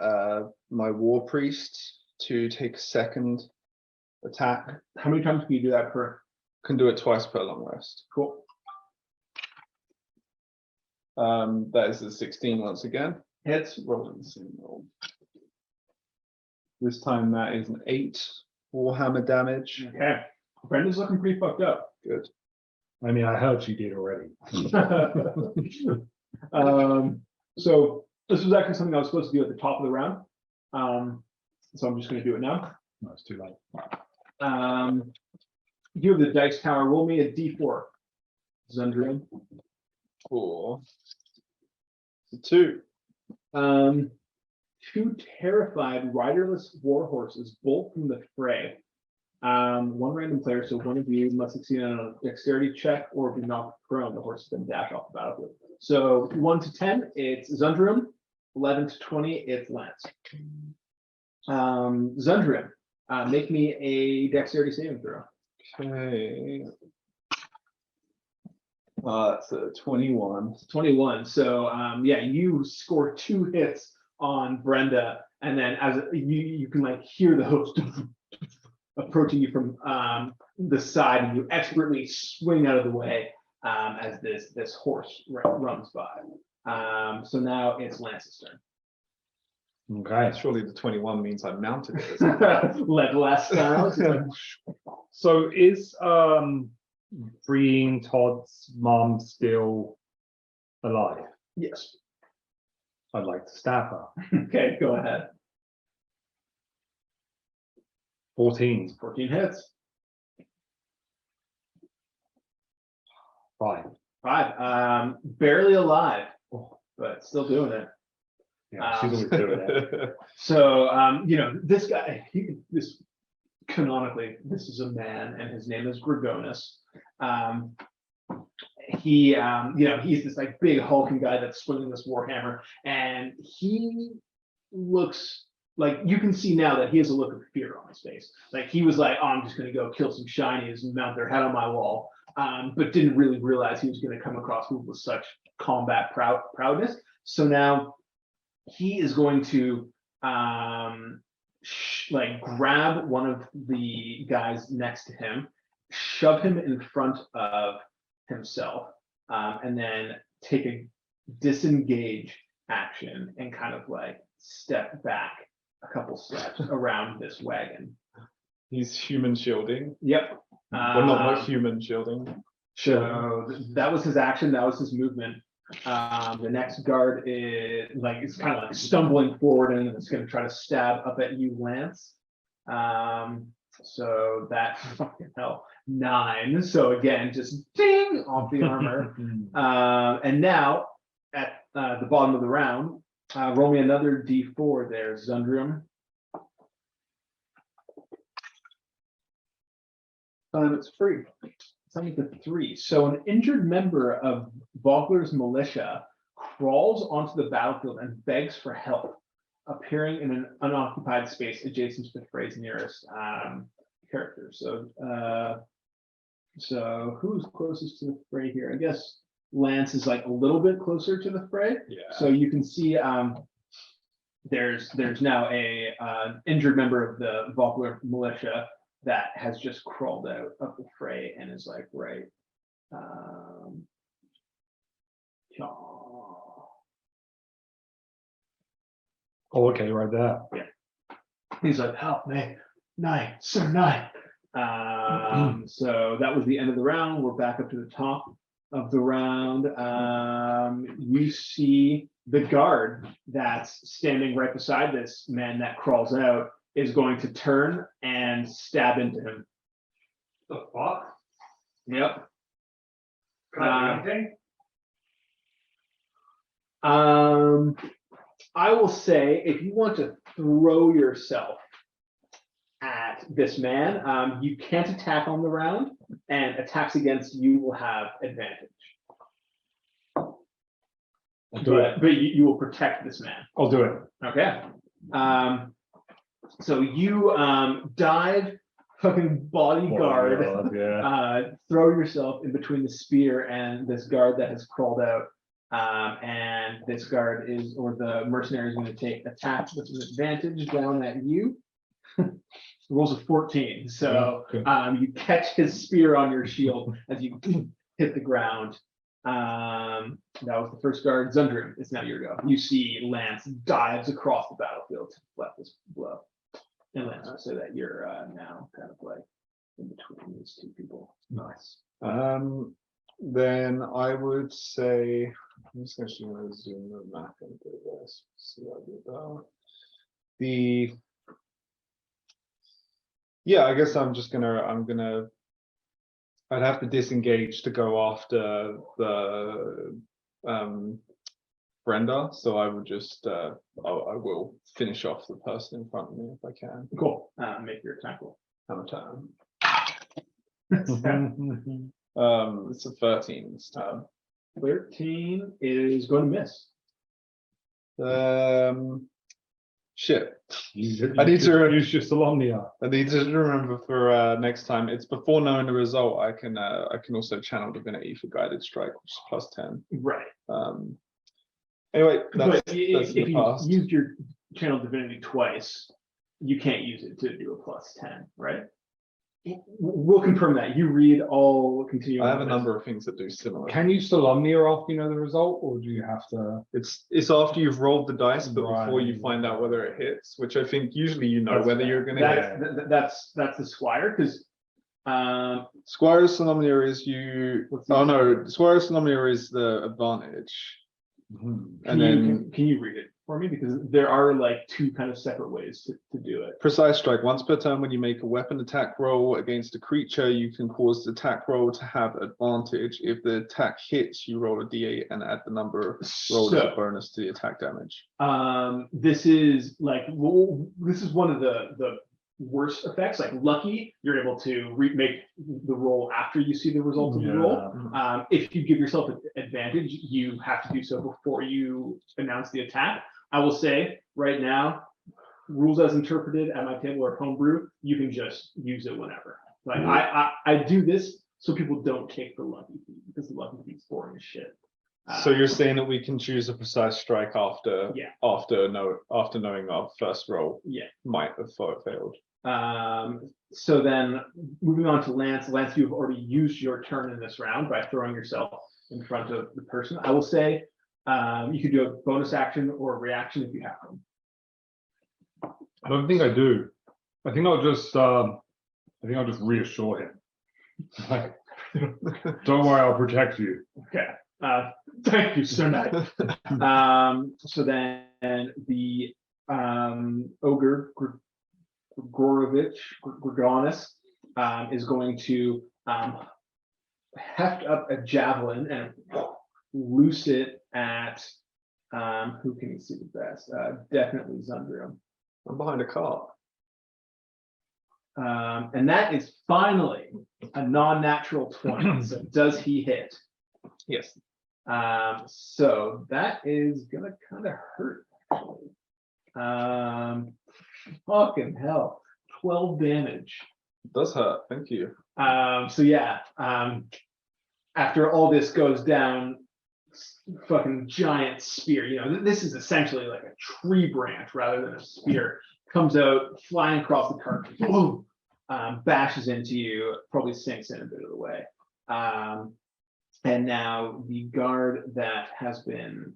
S4: my War Priest to take a second attack.
S1: How many times can you do that per?
S4: Can do it twice per long rest.
S1: Cool.
S4: That is the 16 once again.
S1: Hits.
S4: Rolling the same roll. This time that is an 8 Warhammer damage.
S1: Okay. Brenda's looking pretty fucked up.
S4: Good.
S3: I mean, I heard you did already.
S1: So this was actually something I was supposed to do at the top of the round. So I'm just going to do it now.
S3: No, it's too late.
S1: You have the dice tower. Roll me a d4. Zundrian.
S4: 4. 2.
S1: 2 terrified riderless war horses bolt from the fray. One random player, so one of you must succeed on a dexterity check or be knocked prone. The horse is then dash off the battlefield. So 1 to 10, it's Zundrian. 11 to 20, it's Lance. Zundrian, make me a dexterity saving throw.
S4: Okay. That's a 21.
S1: 21. So yeah, you score 2 hits on Brenda, and then as you can like hear the hoofs approaching you from the side, and you expertly swing out of the way as this horse runs by. So now it's Lance's turn.
S3: Okay.
S4: Surely the 21 means I mounted it.
S1: Legolas style. It's like,
S3: So is Breen Todd's mom still alive?
S1: yes.
S3: I'd like to stab her.
S1: Okay, go ahead.
S3: 14.
S1: 14 hits.
S3: 5.
S1: 5. Barely alive, but still doing it.
S3: Yeah, she's always doing it.
S1: So, this guy, canonically, this is a man, and his name is Dragonlance. He's this like big hulking guy that's swinging this warhammer, and he looks like, you can see now that he has a look of fear on his face. Like he was like, oh, I'm just gonna go kill some shinies and mount their head on my wall, but didn't really realize he was gonna come across people with such combat proudness. So now he is going to grab one of the guys next to him, shove him in front of himself, and then take a disengage action and kind of like step back a couple steps around this wagon.
S4: He's human shielding.
S1: Yep.
S4: Well, not human shielding.
S1: So that was his action. That was his movement. The next guard is like, it's kind of like stumbling forward, and it's going to try to stab up at you, Lance. So that fucking hell, 9. So again, just ding off the armor. And now at the bottom of the round, roll me another D4 there, Zundrium. It's free. It's only the 3. So an injured member of Vogler's militia crawls onto the battlefield and begs for help, appearing in an unoccupied space adjacent to the fray's nearest character. So who's closest to the fray here? I guess Lance is like a little bit closer to the fray.
S4: Yeah.
S1: So you can see there's now a injured member of the Vogler militia that has just crawled out of the fray and is like right.
S3: Oh, okay, right there.
S1: He's like, help me, Knight, Sir Knight. So that was the end of the round. We're back up to the top of the round. You see the guard that's standing right beside this man that crawls out is going to turn and stab into him.
S3: The fuck?
S1: Yep.
S3: Can I do anything?
S1: I will say, if you want to throw yourself at this man, you can't attack on the round, and attacks against you will have advantage.
S3: I'll do it.
S1: But you will protect this man.
S3: I'll do it.
S1: Okay. So you dive, fucking bodyguard,
S3: Oh, God, yeah.
S1: throw yourself in between the spear and this guard that has crawled out. And this guard or the mercenary is going to take attacks with an advantage down at you. Rolls a 14. So you catch his spear on your shield as you hit the ground. That was the first guard. Zundrium, it's now your go. You see Lance dives across the battlefield to deflect this blow. And Lance will say that you're now kind of like in between these two people.
S3: Nice.
S4: Then I would say, I'm just actually going to zoom the map into this. See what I do about yeah, I guess I'd have to disengage to go after the Brenda, so I would just I will finish off the person in front of me if I can.
S1: Cool. Make your attack roll.
S4: Have a turn. It's a 13 this time.
S1: 13 is going to miss.
S4: Shit.
S3: I
S4: need to
S3: use your Salomnia.
S4: I need to remember for next time. It's before knowing the result. I can also channel divinity for guided strike, which is plus 10.
S1: Right.
S4: Anyway,
S1: But
S4: that's
S1: if
S4: the
S1: you
S4: past.
S1: used your channel divinity twice, you can't use it to do a plus 10, right? We'll confirm that. You read, I'll continue.
S2: I have a
S1: on.
S2: number of things that do similar.
S3: Can you Solemnia after you know the result, or do you have to?
S4: It's after you've rolled the dice, but before you
S3: Right.
S4: find out whether it hits, which I think usually you know
S3: That's
S4: whether
S3: fair.
S4: you're going to hit.
S1: That's the squire, because
S4: Squire's Solemnia is you.
S1: What's the-
S4: Oh no, Squire's Solemnia is the advantage. And then
S1: can you read it for me? Because there are like two kind of separate ways to do it.
S4: precise strike. Once per turn, when you make a weapon attack roll against a creature, you can cause the attack roll to have advantage. If the attack hits, you roll a d8 and add the number rolled as a
S1: So,
S4: bonus to the attack damage.
S1: this is like, this is one of the worst effects. Like lucky, you're able to make the roll after you see the result of the roll. If you give yourself an advantage, you have to do so before you announce the attack. I will say right now, rules as interpreted at my table or homebrew, you can just use it whenever. Like I do this so people don't take the lucky feat, because the lucky feat's boring as shit.
S4: So you're saying that we can choose a precise strike after
S1: Yeah.
S4: after knowing our first roll
S1: Yeah.
S4: might have failed.
S1: So then moving on to Lance. Lance, you've already used your turn in this round by throwing yourself in front of the person. I will say you could do a bonus action or a reaction if you have them.
S3: I don't think I do. I think I'll just reassure him. Like, don't worry, I'll protect you.
S1: Okay. Thank you, Sir Knight. So then the ogre Gorgonus is going to heft up a javelin and loose it at who can you see the best? Definitely Zundrium.
S4: I'm behind a car.
S1: And that is finally a non-natural 20. So does he hit?
S2: Yes.
S1: So that is gonna kind of hurt, actually. Fucking hell, 12 damage.
S4: It does hurt. Thank you.
S1: So yeah, after all this goes down, fucking giant spear, you know, this is essentially like a tree branch rather than a spear, comes out flying across the carcass, boom, bashes into you, probably sinks in a bit of the way. And now the guard that has been,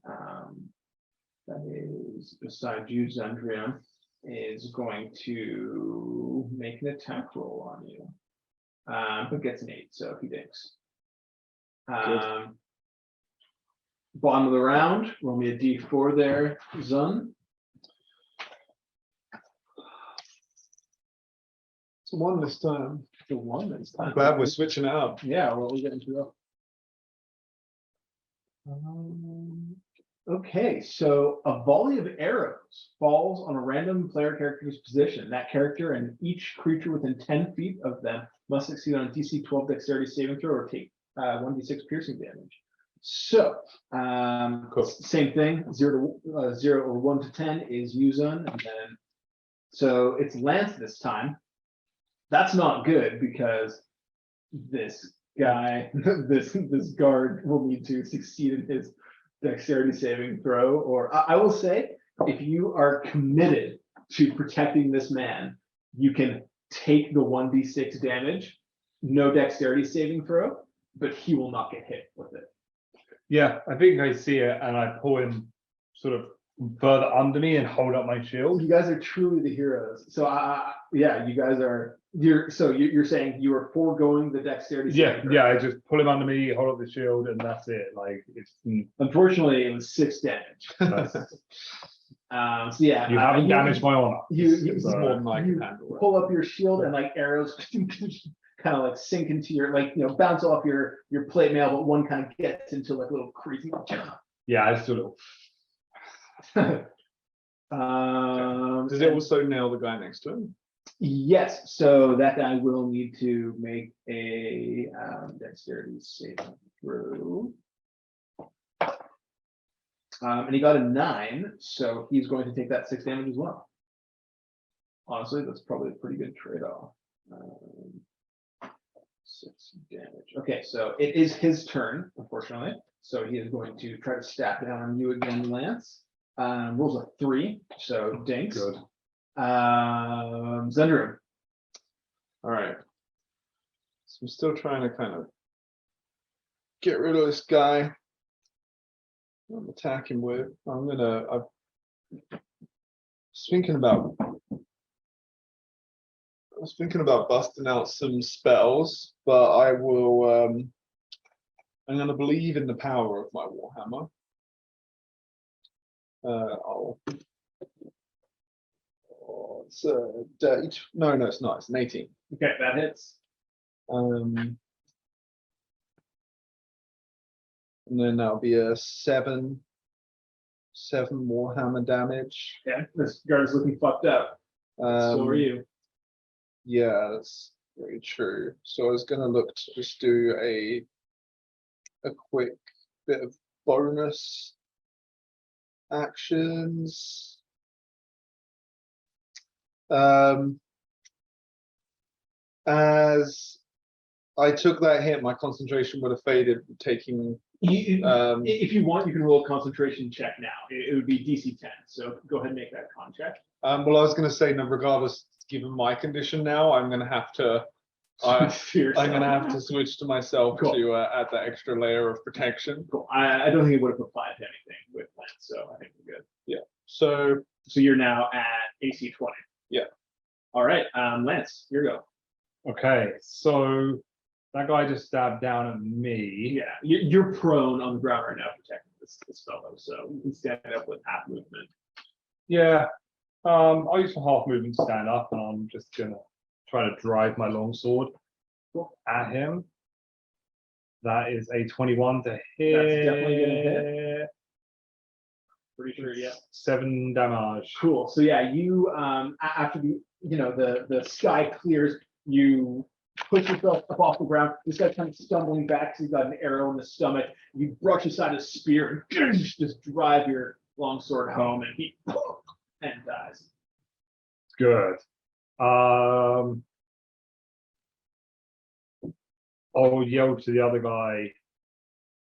S1: that is beside you, Zundrium, is going to make an attack roll on you. But gets an 8, so he dinks. Bottom of the round, roll me a d4 there, Zun.
S4: It's a 1 this time.
S1: The 1 this time.
S4: I'm glad we're switching it up.
S1: Yeah, well, we're getting to okay, so a volley of arrows falls on a random player character's position. That character and each creature within 10 feet of them must succeed on a DC 12 dexterity saving throw or take 1d6 piercing damage. So,
S4: Cool.
S1: same thing, 0 or 1 to 10 is Yuzun, and then, so it's Lance this time. That's not good because this guy, this guard will need to succeed in his dexterity saving throw, or I will say, if you are committed to protecting this man, you can take the 1d6 damage, no dexterity saving throw, but he will not get hit with it.
S3: Yeah, I think I see it, and I pull him sort of further under me and hold up my shield.
S1: You guys are truly the heroes. So yeah, you guys are. You're saying you are foregoing the dexterity.
S3: Yeah,
S1: saving throw.
S3: yeah. I just pull him under me, hold up the shield, and that's it. Like it's.
S1: Unfortunately, it was 6 damage.
S3: That's-
S1: So yeah,
S3: you haven't damaged my honor.
S1: You
S4: It's more than I can handle.
S1: pull up your shield and like arrows kind of like sink into your, like, you know, bounce off your plate mail, but one kind of gets into like a little crease.
S3: Yeah, I sort of.
S4: Does it also nail the guy next to him?
S1: Yes, so that guy will need to make a dexterity saving throw. And he got a 9, so he's going to take that 6 damage as well. Honestly, that's probably a pretty good trade-off. 6 damage. Okay, so it is his turn, unfortunately. So he is going to try to stack down on you again, Lance. Rolls a 3, so dinks.
S3: Good.
S1: Zundrium.
S4: All right.
S2: I'm still trying to kind of get rid of this guy I'm attacking with. I was thinking about busting out some spells, but I will I'm gonna believe in the power of my Warhammer. It's a date. No, it's not. It's an 18.
S1: Okay, that hits.
S2: And then that'll be a 7 Warhammer damage.
S1: Yeah, this guard is looking fucked up. So are you.
S2: Yeah, that's very true. So I was gonna look to just do a quick bit of bonus actions. As I took that hit, my concentration would have faded, taking.
S1: If you want, you can roll a concentration check now. It would be DC 10. So go ahead and make that con check.
S2: Well, I was going to say, no, regardless, given my condition now, I'm going to have to. I'm going to have to switch to myself to add that extra layer of protection.
S1: Cool. I don't think it would have applied to anything with Lance, so I think we're good.
S2: Yeah. So
S1: you're now at AC 20.
S2: Yeah.
S1: All right, Lance, here you go.
S3: Okay, so that guy just stabbed down at me.
S1: Yeah, you're prone on the ground right now protecting this fellow, so you can stand up with half movement.
S3: Yeah. I'll use my half movement to stand up, and I'm just gonna try to drive my longsword at him. That is a 21 to hit.
S1: That's definitely gonna hit. Pretty sure, yeah.
S3: 7 damage.
S1: Cool. So yeah, you after the sky clears, you push yourself up off the ground. This guy kind of stumbling back, so he's got an arrow in the stomach. You brush aside his spear and just drive your longsword home, and he dies.
S3: Good. I'll yell to the other guy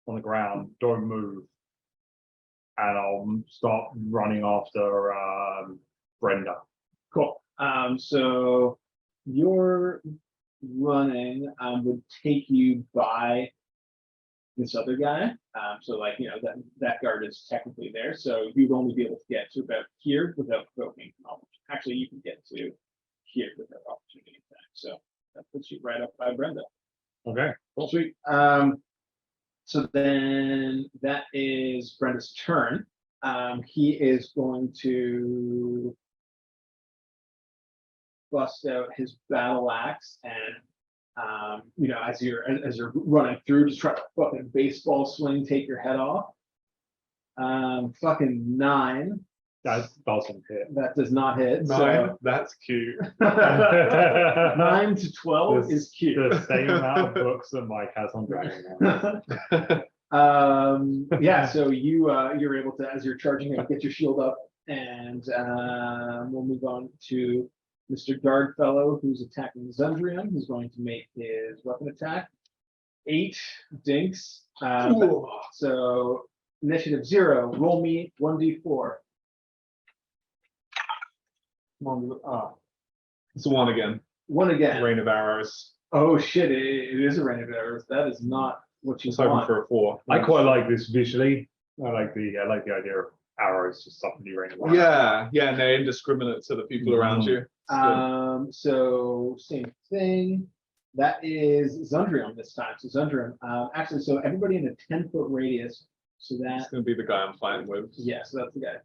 S3: on the ground, don't move. And I'll start running after Brenda.
S1: Cool. So your running would take you by this other guy. So like, that guard is technically there. So you'd only be able to get to about here without provoking an opportunity. Actually, you can get to here without opportunity attack. So that puts you right up by Brenda.
S3: Okay,
S1: Cool. Sweet. So then that is Brenda's turn. He is going to bust out his battle axe and as you're running through, just try to fucking baseball swing, take your head off. Fucking 9.
S3: that doesn't hit.
S1: That does not hit.
S2: 9.
S1: So
S2: That's cute.
S1: 9 to 12 is cute.
S3: The same amount of books that Mike has on Dragonlance.
S1: Yeah, so you're able to, as you're charging it, get your shield up, and we'll move on to Mr. Guardfellow, who's attacking Zundrian, who's going to make his weapon attack. 8 dinks. So initiative 0. Roll me 1d4.
S2: It's a 1 again.
S1: 1 again.
S2: Rain of arrows.
S1: Oh shit! It is a rain of arrows. That is not what you
S2: Just hoping
S1: want.
S2: for a 4.
S3: I quite like this visually. I like the idea of arrows just suddenly raining. down.
S2: Yeah, and they're indiscriminate to the people around you.
S1: So same thing. That is Zundrium this time. So Zundrium, actually, so everybody in a 10-foot radius. So
S2: It's
S1: that,
S2: going to be the guy I'm fighting with.
S1: yeah, so that's the guy.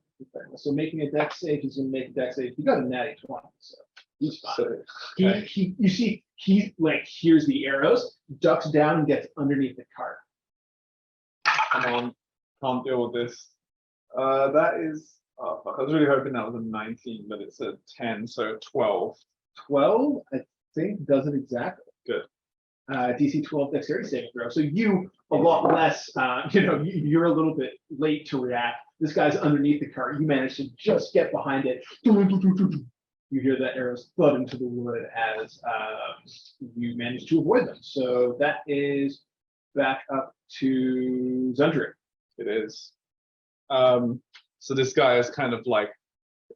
S1: So making a dex save, he's going to make a dex save. He got a natty 20, so he's fine.
S2: So,
S1: You see, he like hears the arrows, ducks down, and gets underneath the cart.
S2: come on, can't deal with this. That is. Oh, fuck. I was really hoping that was a 19, but it's a 10, so 12.
S1: 12, I think, does it exactly.
S2: Good.
S1: DC 12 dexterity saving throw. So you a lot less, you're a little bit late to react. This guy's underneath the cart. You manage to just get behind it. You hear the arrows thud into the wood as you manage to avoid them. So that is back up to Zundrick.
S2: It is. So this guy is kind of like,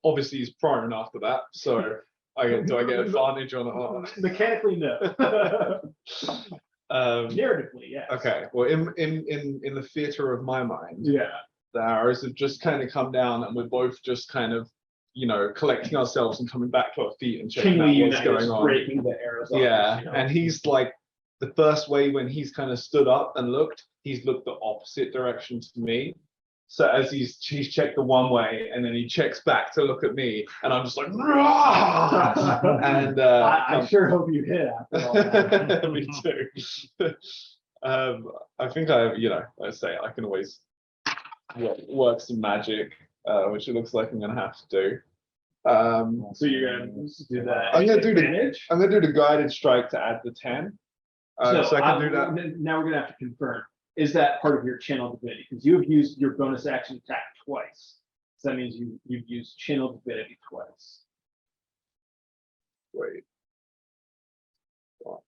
S2: obviously he's prone after that. So Do I get advantage on it?
S1: Mechanically, no. Narratively, yes.
S2: Okay. Well, in the theater of my mind,
S1: Yeah.
S2: the arrows have just kind of come down, and we're both just kind of, collecting ourselves and coming back to our feet and checking
S1: Kingly
S2: out what's
S1: United
S2: going on.
S1: breaking the arrows off.
S2: Yeah,
S1: you know.
S2: and he's like, the first way when he's kind of stood up and looked, he's looked the opposite direction to me. So as he's checked the one way, and then he checks back to look at me, and I'm just like, "Rah!" And
S1: I sure hope you hit after all that.
S2: me too. I think let's say I can always work some magic, which it looks like I'm gonna have to do.
S1: So you're gonna do that.
S2: I'm gonna do
S1: advantage?
S2: I'm gonna do the guided strike to add the 10. So I can do that.
S1: Now we're gonna have to confirm. Is that part of your channel divinity? Because you have used your bonus action attack twice. So that means you've used channel divinity twice.
S2: Wait. What?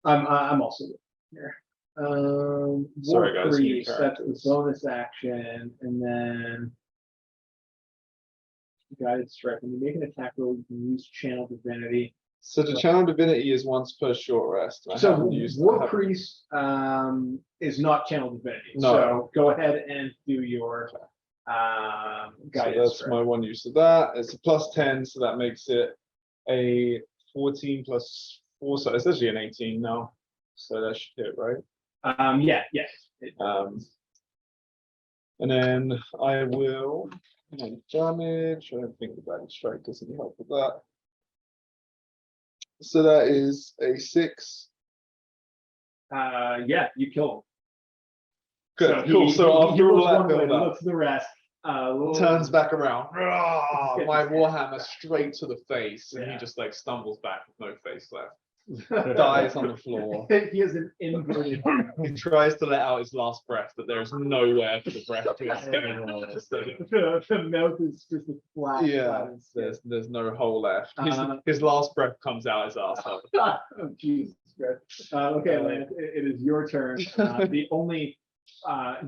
S1: I'm also here.
S2: Sorry,
S1: War
S2: guys, new
S1: Priest, that's the
S2: characters.
S1: bonus action, and then guided strike. When you make an attack roll, you can use channel divinity.
S2: So the channel divinity is once per short rest. I
S1: So
S2: haven't used
S1: War
S2: haven't-
S1: Priest is not channel divinity.
S2: No.
S1: So go ahead and do your
S2: So
S1: guided
S2: that's
S1: strike.
S2: my one use of that. It's a +10, so that makes it a 14 plus 4. So it's actually an 18 now. So that should hit, right?
S1: Yeah, yes.
S2: And then I will damage. I don't think the guided strike does any help with that. So that is a 6.
S1: Yeah, you kill him.
S2: Good,
S1: he-
S2: cool. So
S1: he
S2: after all
S1: looks
S2: that
S1: one way,
S2: build up,
S1: looks to the rest.
S2: turns back around.
S1: Let's get
S2: My
S1: this
S2: warhammer
S1: guy.
S2: straight to the face, and
S1: Yeah.
S2: he just like stumbles back with no face left. Dies on the floor.
S1: He has an inverted.
S2: He tries to let out his last breath, but there is nowhere for the breath to escape.
S1: The mouth is just a flat.
S2: Yeah,
S1: flat
S2: there's no hole left.
S1: Uh,
S2: His last breath comes out his asshole.
S1: oh, Jesus Christ. Okay, Lance, it is your turn. The only,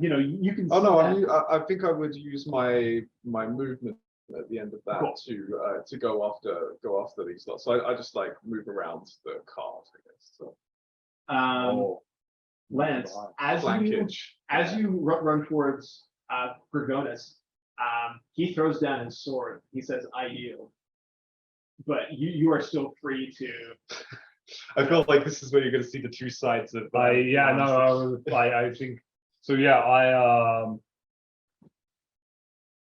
S1: you can.
S2: Oh
S1: see
S2: no,
S1: that-
S2: I think I would use my movement at the end of that
S1: Cool.
S2: to go after these lots. So I just like move around the card, I guess. So
S1: Lance, as
S2: flankage.
S1: you run towards Dragonlance, he throws down his sword. He says, "I yield," but you are still free to.
S2: I feel like this is where you're going to see the two sides of.
S3: I think so. Yeah,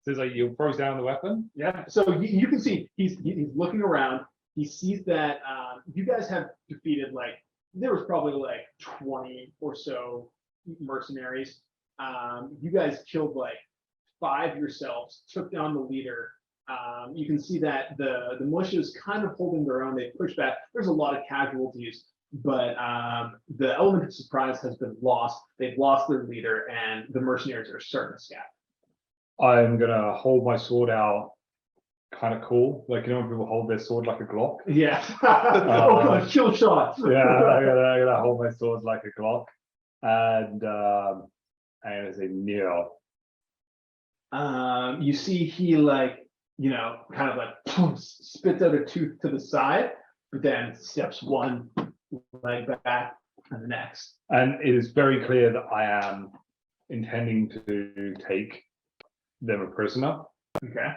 S3: says like you throws down the weapon.
S1: Yeah. So you can see he's looking around. He sees that you guys have defeated there was probably 20 or so mercenaries. You guys killed 5 yourselves, took down the leader. You can see that the militia is kind of holding their own. They push back. There's a lot of casualties, but the element of surprise has been lost. They've lost their leader, and the mercenaries are starting to scatter.
S3: I'm gonna hold my sword out, kind of cool, like when people hold their sword like a Glock.
S1: Yeah. Oh god, kill shot.
S3: Yeah, I'm gonna hold my sword like a Glock, and I'm gonna say kneel.
S1: You see he kind of spits out a tooth to the side, but then steps one leg back and the next.
S3: And it is very clear that I am intending to take them a prisoner.
S1: Okay.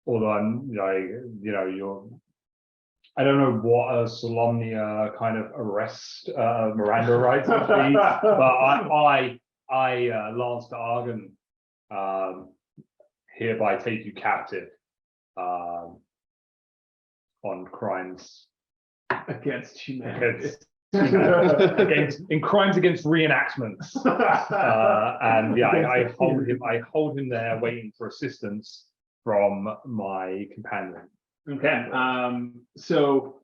S3: Although I'm I don't know what a solemnia kind of arrest Miranda rights would be, but I Lance de Argan, hereby take you captive on crimes
S1: Against humanity.
S3: in crimes against reenactments. And yeah, I hold him there waiting for assistance from my companion.
S1: Okay. So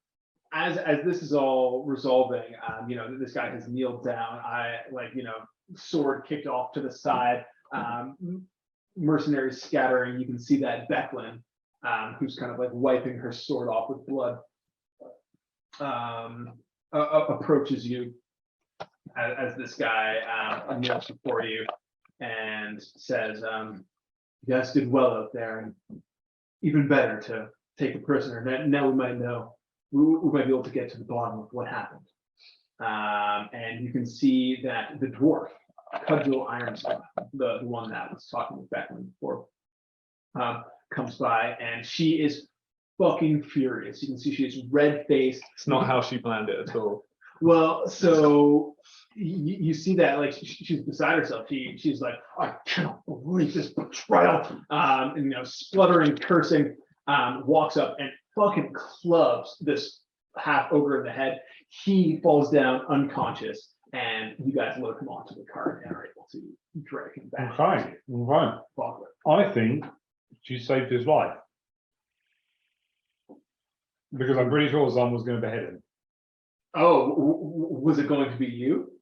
S1: as this is all resolving, this guy has kneeled down. Sword kicked off to the side. Mercenaries scattering. You can see that Becklin, who's kind of wiping her sword off with blood, approaches you as this guy kneels before you and says, "You guys did well out there, and even better to take a prisoner. Now we might know. We might be able to get to the bottom of what happened. And you can see that the dwarf, Cudgel Ironstone, the one that was talking with Becklin before, comes by, and she is fucking furious. You can see she is red-faced.
S2: It's not how she planned it at all.
S1: Well, so you see that, like, she's beside herself. She's like, I cannot believe this betrayal. And, you know, spluttering, cursing, walks up and fucking clubs this half ogre in the head. He falls down unconscious, and you guys load him onto the cart and are able to drag him back.
S3: Okay, right.
S1: Vogler.
S3: I think she saved his life. Because I'm pretty sure someone was going to behead him.
S1: Oh, was it going to be you?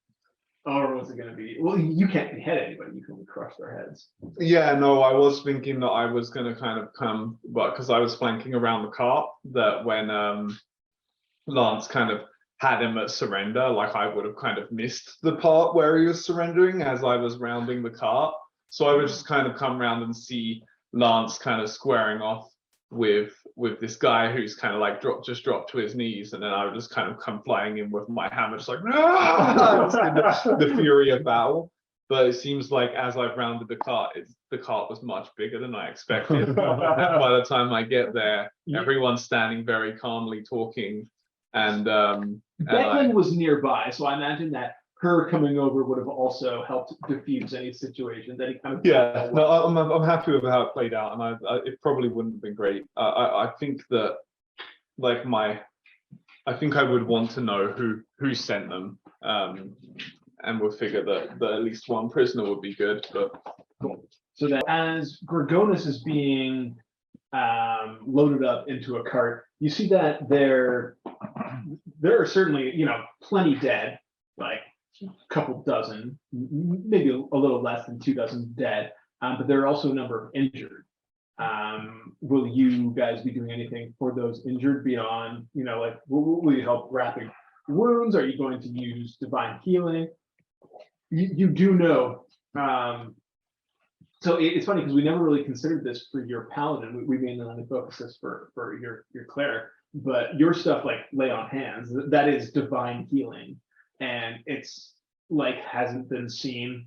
S1: Or was it going to be, well, you can't behead anybody, you can only crush their heads.
S2: Yeah, no, I was thinking that I was going to kind of come, but because I was flanking around the cart, that when Lance kind of had him at surrender, like I would have kind of missed the part where he was surrendering as I was rounding the cart. So I would just kind of come around and see Lance kind of squaring off with this guy who's kind of like dropped to his knees, and then I would just kind of come flying in with my hammer, just like the fury of battle. But it seems like as I've rounded the cart was much bigger than I expected. By the time I get there, everyone's standing very calmly talking, and
S1: Becklin was nearby, so I imagine that her coming over would have also helped diffuse any situation that he kind of.
S2: Yeah, no, I'm happy with how it played out, and it probably wouldn't have been great. I think that, like I think I would want to know who sent them, and we'll figure that at least one prisoner would be good. But
S1: cool. So that as Gorgonis is being loaded up into a cart, you see that there are certainly, you know, plenty dead, like a couple dozen, maybe a little less than 2 dozen dead, but there are also a number of injured. Will you guys be doing anything for those injured beyond, you know, like, will you help wrapping wounds? Are you going to use divine healing? You do know. So it's funny because we never really considered this for your paladin. We mainly only focus this for your cleric, but your stuff like lay on hands, that is divine healing. And it's like hasn't been seen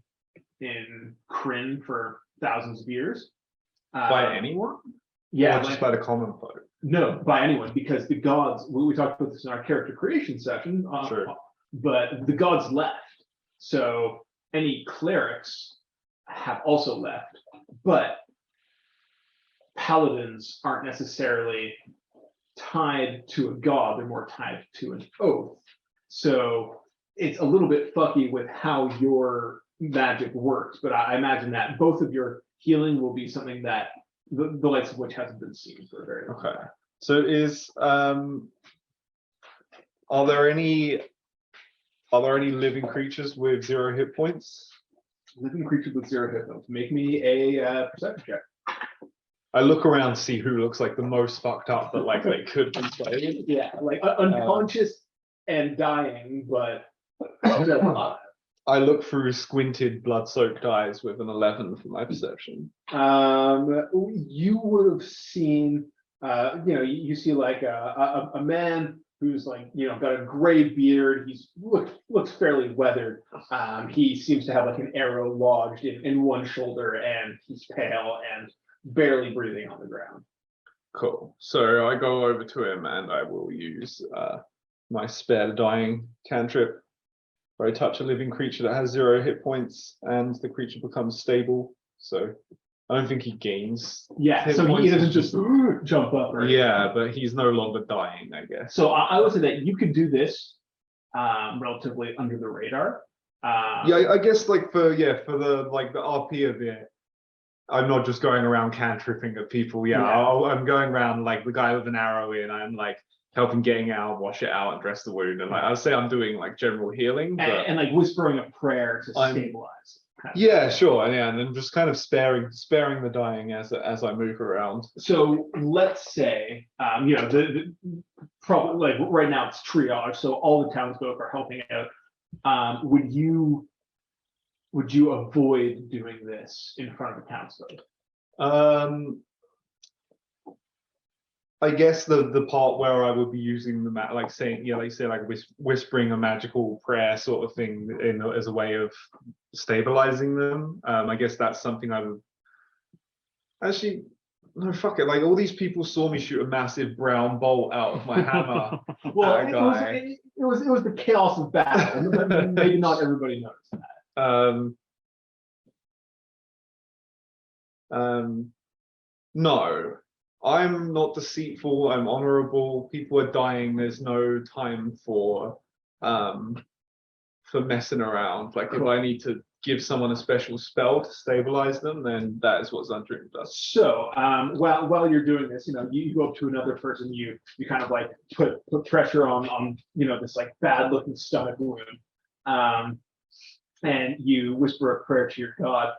S1: in Kryn for thousands of years.
S2: by anyone?
S1: Yeah,
S2: Or just by the common folk?
S1: no, by anyone, because the gods, we talked about this in our character creation session,
S2: Sure.
S1: but the gods left. So any clerics have also left, but paladins aren't necessarily tied to a god, they're more tied to an oath. So it's a little bit fucky with how your magic works, but I imagine that both of your healing will be something that the likes of which hasn't been seen for a very long
S2: Okay.
S1: time.
S2: So are there any living creatures with 0 hit points?
S1: Living creature with 0 hit points. Make me a perception check.
S2: I look around to see who looks like the most fucked up that like they could be playing.
S1: Yeah, like unconscious and dying, but
S2: I look through squinted, blood-soaked eyes with an 11 for my perception.
S1: you would have seen, you know, you see like a man who's like, you know, got a gray beard. He's looks fairly weathered. He seems to have like an arrow lodged in one shoulder, and he's pale and barely breathing on the ground.
S2: Cool. So I go over to him and I will use my spare the dying cantrip, where I touch a living creature that has 0 hit points and the creature becomes stable. So I don't think he gains.
S1: Yeah,
S2: hit
S1: so he
S2: points,
S1: doesn't
S2: it's
S1: just jump up. Or
S2: yeah, but he's no longer dying, I guess.
S1: So I would say that you could do this relatively under the radar.
S2: Yeah, I guess like for the like the RP of it, I'm not just going around cantripping at people. Yeah, I'm going around like the guy with an arrow in. I'm like helping getting out, wash it out, and dress the wound. And like I'd say I'm doing like general healing, but
S1: and like whispering a prayer to stabilize.
S2: Yeah, sure, and then just kind of sparing the dying as I move around.
S1: So let's say, you know, the probably like right now it's triage, so all the townsfolk are helping out. Would you avoid doing this in front of the townsfolk?
S4: I guess the part where I would be using the like saying, like say like whispering a magical prayer sort of thing as a way of stabilizing them. I guess that's something I would actually. No, fuck it. Like all these people saw me shoot a massive brown bolt out of my hammer.
S1: Well,
S4: at a guy.
S1: it was the chaos of battle. Maybe not everybody noticed that.
S4: No, I'm not deceitful. I'm honorable. People are dying. There's no time for messing around. Like if I need to give someone a special spell to stabilize them, then that is what Zundrim does.
S1: So while you're doing this, you go up to another person, you kind of like put pressure on this like bad looking stomach wound, and you whisper a prayer to your god.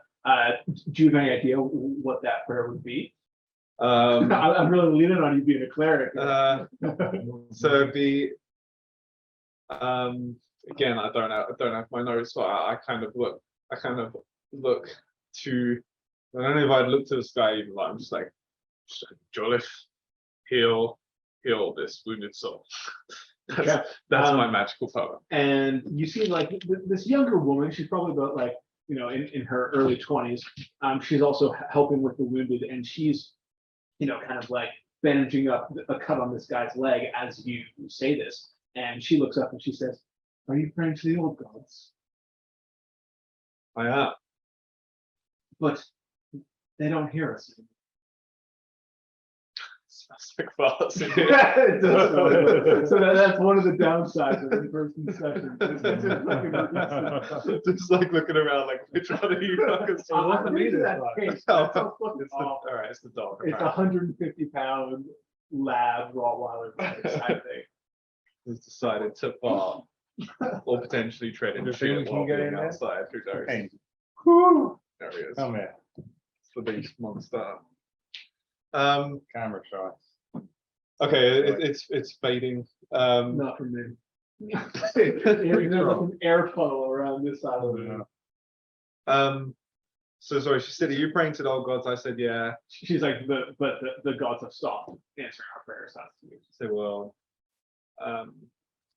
S1: Do you have any idea what that prayer would be? I'm really leaning on you being a cleric.
S2: So it'd be again, I don't have my notes, so I kind of look to. I don't know if I'd look to the sky even, like I'm just like, Jolliffe, heal this wounded soul. That's my magical power.
S1: And you see like this younger woman, she's probably about like, in her early 20s. She's also helping with the wounded, and she's, kind of like bandaging up a cut on this guy's leg as you say this. And she looks up and she says, "Are you praying to the old gods?"
S2: I am.
S1: But they don't hear us.
S2: Smells like farts in here.
S1: It does smell like- so that's one of the downsides of in-person sessions.
S4: Just like looking around, like which one are you fucking?
S3: So what's the meter
S1: That
S3: like?
S1: case, that's so fucking
S4: It's the,
S1: awful.
S4: all right, it's the dog.
S1: It's a 150-pound lab Rottweiler mix, I think.
S4: Has decided to fart or potentially tread into
S3: You think we
S4: shit
S3: can
S4: while
S3: get
S4: being
S3: in there?
S4: outside. Who knows?
S3: Hey,
S1: Whew.
S2: There he is.
S3: come here,
S2: It's the beast monster.
S3: camera shots.
S4: Okay, it's fading.
S1: Not from me. There's like an air funnel around this side of the room.
S4: So sorry, she said, "Are you praying to the old gods?" I said, "Yeah."
S1: She's like, the gods have stopped answering our prayers. That's to me.
S4: Say, well,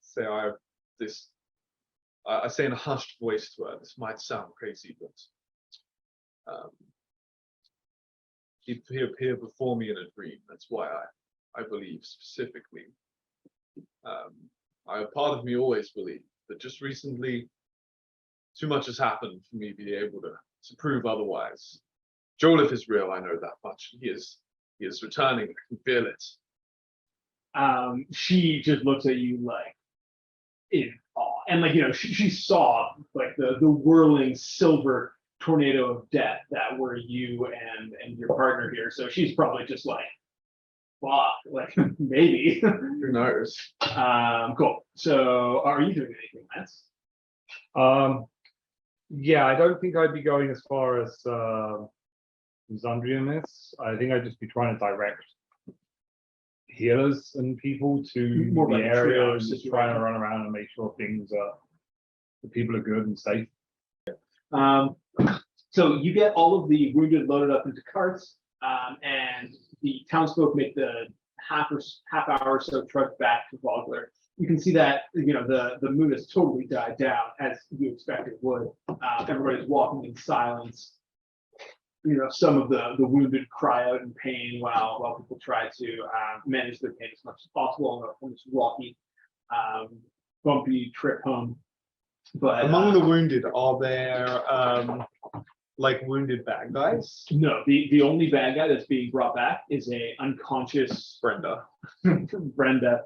S4: say I have this. I say in a hushed voice to her. This might sound crazy, but he appeared before me in a dream. That's why I believe specifically. Part of me always believed, but just recently, too much has happened for me to be able to prove otherwise. Jolliffe is real. I know that much. He is returning. I can feel it.
S1: She just looks at you like in awe, and like she saw like the whirling silver tornado of death that were you and your partner here. So she's probably just like, fuck, like maybe.
S2: Who knows?
S1: Cool. So are you doing anything, Lance?
S3: Yeah, I don't think I'd be going as far as Zundrium is. I think I'd just be trying to direct healers and people to
S1: More
S3: the
S1: like a
S3: area
S1: triage
S3: and just
S1: situation.
S3: trying to run around and make sure the people are good and safe.
S1: So you get all of the wounded loaded up into carts, and the townsfolk make the half hour or so trudge back to Vogler. You can see that the mood has totally died down, as you expected it would. Everybody's walking in silence. Some of the wounded cry out in pain while people try to manage their pain as much as possible on this rocky, bumpy trip home. But
S4: Among the wounded, are there like wounded bad guys?
S1: no, the only bad guy that's being brought back is a unconscious
S4: Brenda.
S1: Brenda,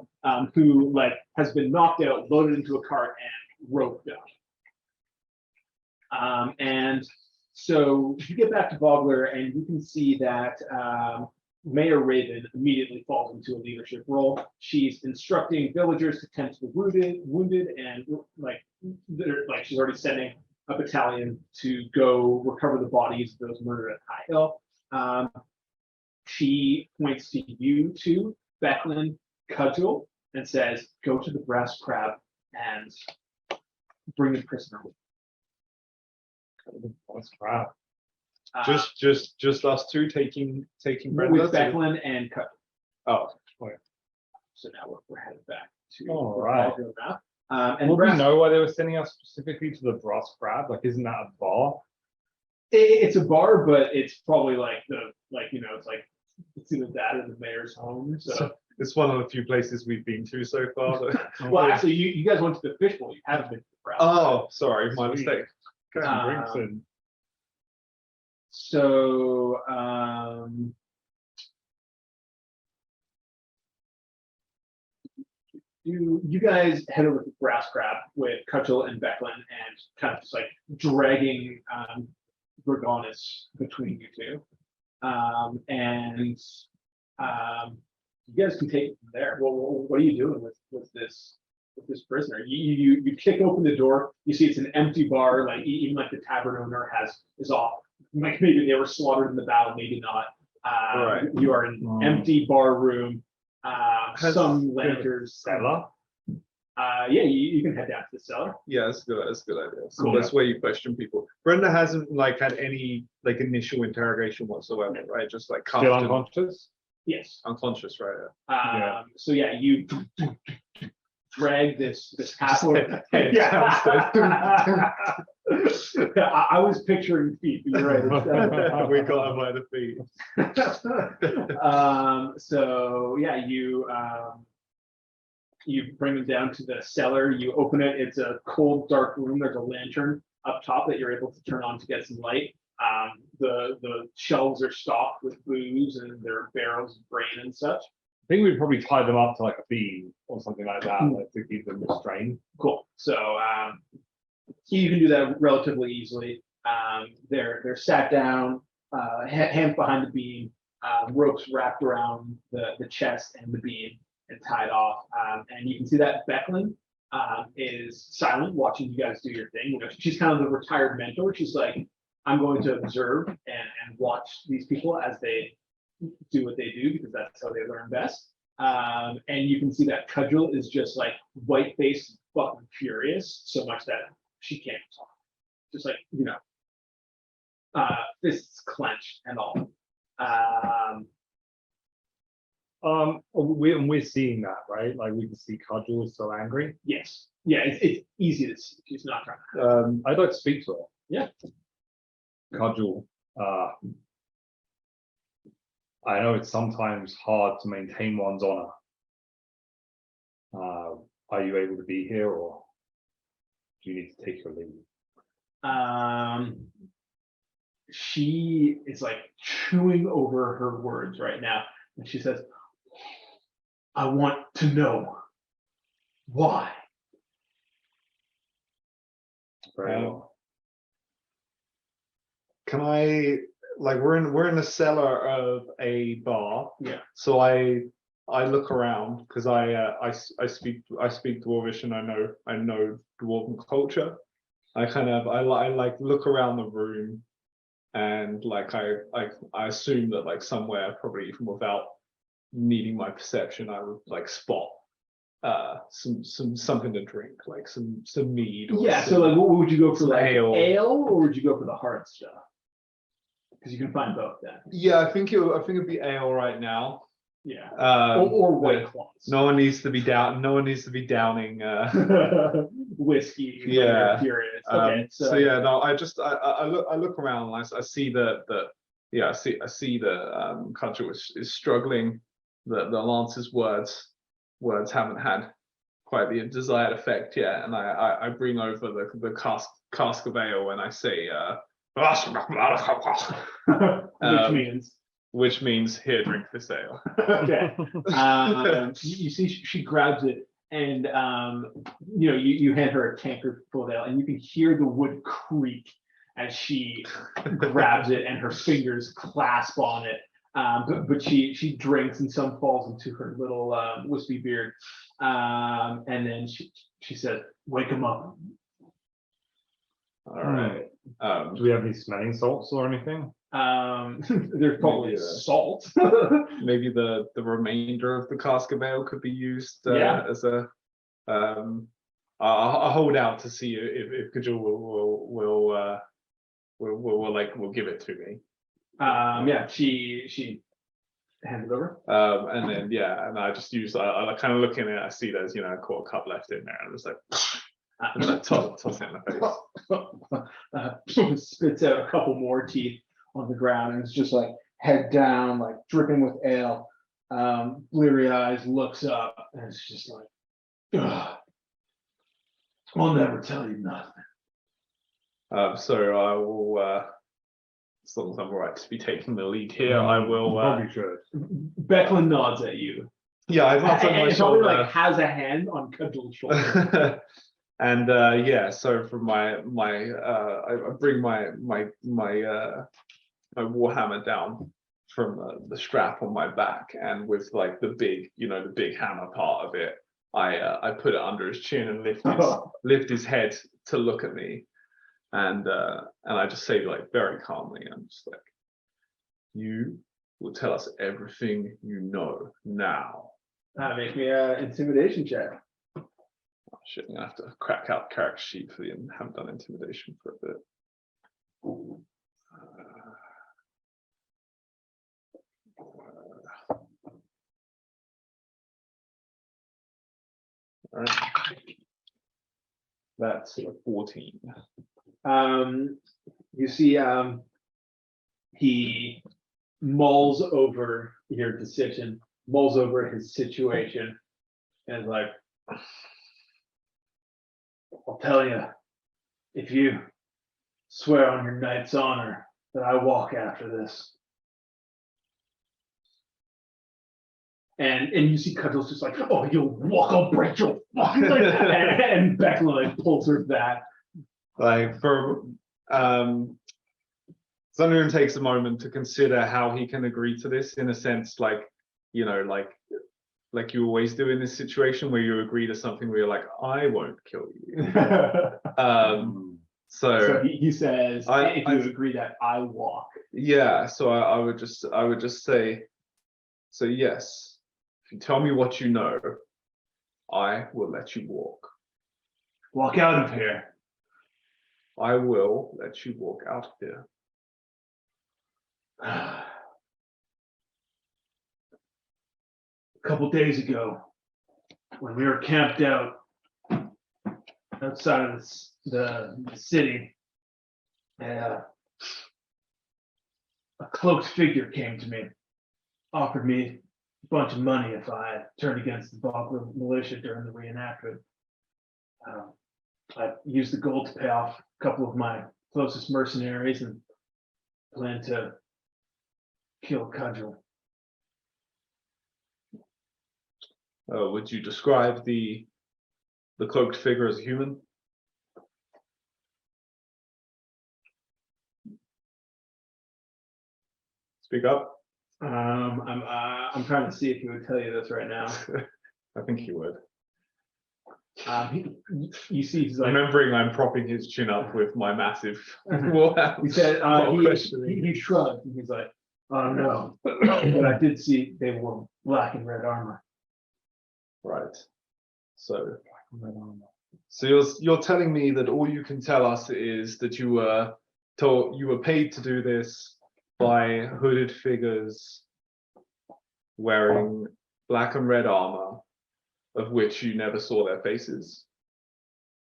S1: who like has been knocked out, loaded into a cart, and roped up. And so you get back to Vogler, and you can see that Mayor Raven immediately falls into a leadership role. She's instructing villagers to tend to the wounded, and she's already sending a battalion to go recover the bodies of those murdered at High Hill. She points to you two, Becklin, Cudgel, and says, "Go to the Brass Crab and bring the prisoner."
S3: That's crap.
S4: Just us two taking Brenda.
S1: with Becklin and Cudgel.
S4: Oh,
S1: So now we're headed back to
S3: All
S1: the
S3: right.
S1: Vogler map. And
S3: Will we
S1: Brass-
S3: know why they were sending us specifically to the Brass Crab? Like, isn't that a bar?
S1: it's a bar, but it's probably like it's like it's either that or the mayor's home. So
S2: It's one of the few places we've been to so far.
S1: well, actually, you guys went to the fishbowl. You haven't been to the Brass.
S2: Oh, sorry, my
S3: Sweet.
S2: mistake.
S3: Get some drinks
S1: Um,
S3: in.
S1: So you guys head over to Brass Crab with Cudgel and Becklin and kind of just like dragging Dragonlance between you two. And you guys can take it from there. Well, what are you doing with this prisoner? You kick open the door, you see it's an empty bar, like even like the tavern owner is off. Like maybe they were slaughtered in the battle, maybe not.
S2: Right.
S1: You are in an empty bar room. Some lanterns.
S3: Cellar?
S1: Yeah, you can head down to the cellar.
S2: Yeah, that's good. That's a good idea. So
S1: Cool.
S2: that's where you question people. Brenda hasn't like had any like initial interrogation whatsoever, right? Just like cuffed
S3: Still
S2: and
S3: unconscious?
S1: Yes.
S2: unconscious, right?
S3: Yeah.
S1: So yeah, you drag this halfling.
S2: Head
S1: Yeah. I was picturing feet, but you're right.
S2: We got him by the feet.
S1: So yeah, you bring them down to the cellar, you open it, it's a cold, dark room, there's a lantern up top that you're able to turn on to get some light. The shelves are stocked with booze and there are barrels of grain and such.
S3: I think we'd probably tie them up to like a beam or something like that, like to keep them restrained.
S1: Cool. So you can do that relatively easily. They're sat down, hands behind the beam, ropes wrapped around the chest and the beam and tied off. And you can see that Becklin is silent, watching you guys do your thing. You know, she's kind of the retired mentor. She's like, I'm going to observe and watch these people as they do what they do because that's how they learn best. And you can see that Cudgel is just like white-faced, fucking furious, so much that she can't talk. Just like, you know, fists clenched and all.
S3: We're seeing that, right? Like we can see Cudgel is so angry.
S1: Yes. Yeah, it's easy to see. She's not trying.
S3: I'd like to speak to her.
S1: Yeah.
S3: Cudgel, I know it's sometimes hard to maintain one's honor. Are you able to be here or do you need to take your leave?
S1: She is like chewing over her words right now. And she says, I want to know why.
S3: Very well.
S2: Can I like we're in the cellar of a bar?
S1: Yeah.
S2: So I look around because I speak Dwarvish and I know Dwarven culture. I like look around the room and like I assume that like somewhere probably even without needing my perception I would like spot something to drink like some mead or
S1: Yeah,
S2: some-
S1: so like what would you go for,
S2: some
S1: like
S2: ale.
S1: or would you go for the hard stuff? Because you can find both then.
S2: yeah I think it'd be ale right now.
S1: Yeah.
S2: Um,
S1: Or
S2: but
S1: white claws.
S2: no one needs to be downing
S1: Whiskey. when
S2: Yeah.
S1: you're Furious. Okay.
S2: so yeah, no, I look around and I see that I see that Cudgel is struggling. The Lance's words haven't had quite the desired effect yet, and I bring over the cask of ale and I say which means here, drink this ale.
S1: Okay. You see, she grabs it, and you hand her a tankard full of ale, and you can hear the wood creak as she grabs it, and her fingers clasp on it. But she drinks, and some falls into her little wispy beard, and then she said, "Wake him up."
S2: All right.
S3: Do we have any smelling salts or anything?
S1: There's probably
S2: Maybe,
S1: salt.
S2: Maybe the remainder of the cask of ale could be used
S1: Yeah.
S2: as a. I'll hold out to see if Cudgel will give it to me.
S1: Yeah, she Hand it over.
S2: And then yeah, and I just use I kind of look in it. I see there's a quarter cup left in there. I'm just like, and then I toss it in the face.
S1: Spits out a couple more teeth on the ground, and it's just like head down, like dripping with ale. Bleary eyes, looks up, and it's just like, ugh. I'll never tell you nothing.
S2: So I will, as long as I'm right to be taking the lead here, I will.
S3: Probably should.
S1: Becklin nods at you.
S2: Yeah, I glance on my
S1: And probably
S2: shoulder.
S1: like has a hand on Cudgel's shoulder.
S2: And yeah, so from I bring my warhammer down from the strap on my back, and with like the big hammer part of it, I put it under his chin and lift his head to look at me, and I just say like very calmly, I'm just like, you will tell us everything you know now.
S1: Make me an intimidation check.
S2: Oh, shit, I'm gonna have to crack out character sheet for the haven't done intimidation for a bit. All right. That's a 14.
S1: You see, he mulls over your decision, mulls over his situation, and is like, I'll tell you, if you swear on your knight's honor that I walk after this. And you see Cudgel's just like, oh, you'll walk, I'll break your fucking leg. and Becklin like pulls her back.
S2: Like for Thundering takes a moment to consider how he can agree to this, in a sense, like you always do in this situation where you agree to something where you're like, I won't kill you.
S1: So he says, if you
S2: I
S1: agree that I walk.
S2: Yeah, so I would just say, so yes, if you tell me what you know, I will let you walk.
S1: Walk out of here.
S2: I will let you walk out of here.
S1: A couple days ago, when we were camped out outside of the city, a cloaked figure came to me, offered me a bunch of money if I turned against the Vogler militia during the reenactment. I used the gold to pay off a couple of my closest mercenaries and plan to kill Cudgel.
S2: Would you describe the cloaked figure as a human? Speak up.
S1: I'm trying to see if he would tell you this right now.
S2: I think he would.
S1: You see, he's like,
S2: Remembering I'm propping his chin up with my massive warhammer.
S1: he said,
S2: Not questioning.
S1: he shrugged, and he's like, oh no, but I did see they wore black and red armor.
S2: Right. So you're telling me that all you can tell us is that you were paid to do this by hooded figures wearing black and red armor, of which you never saw their faces.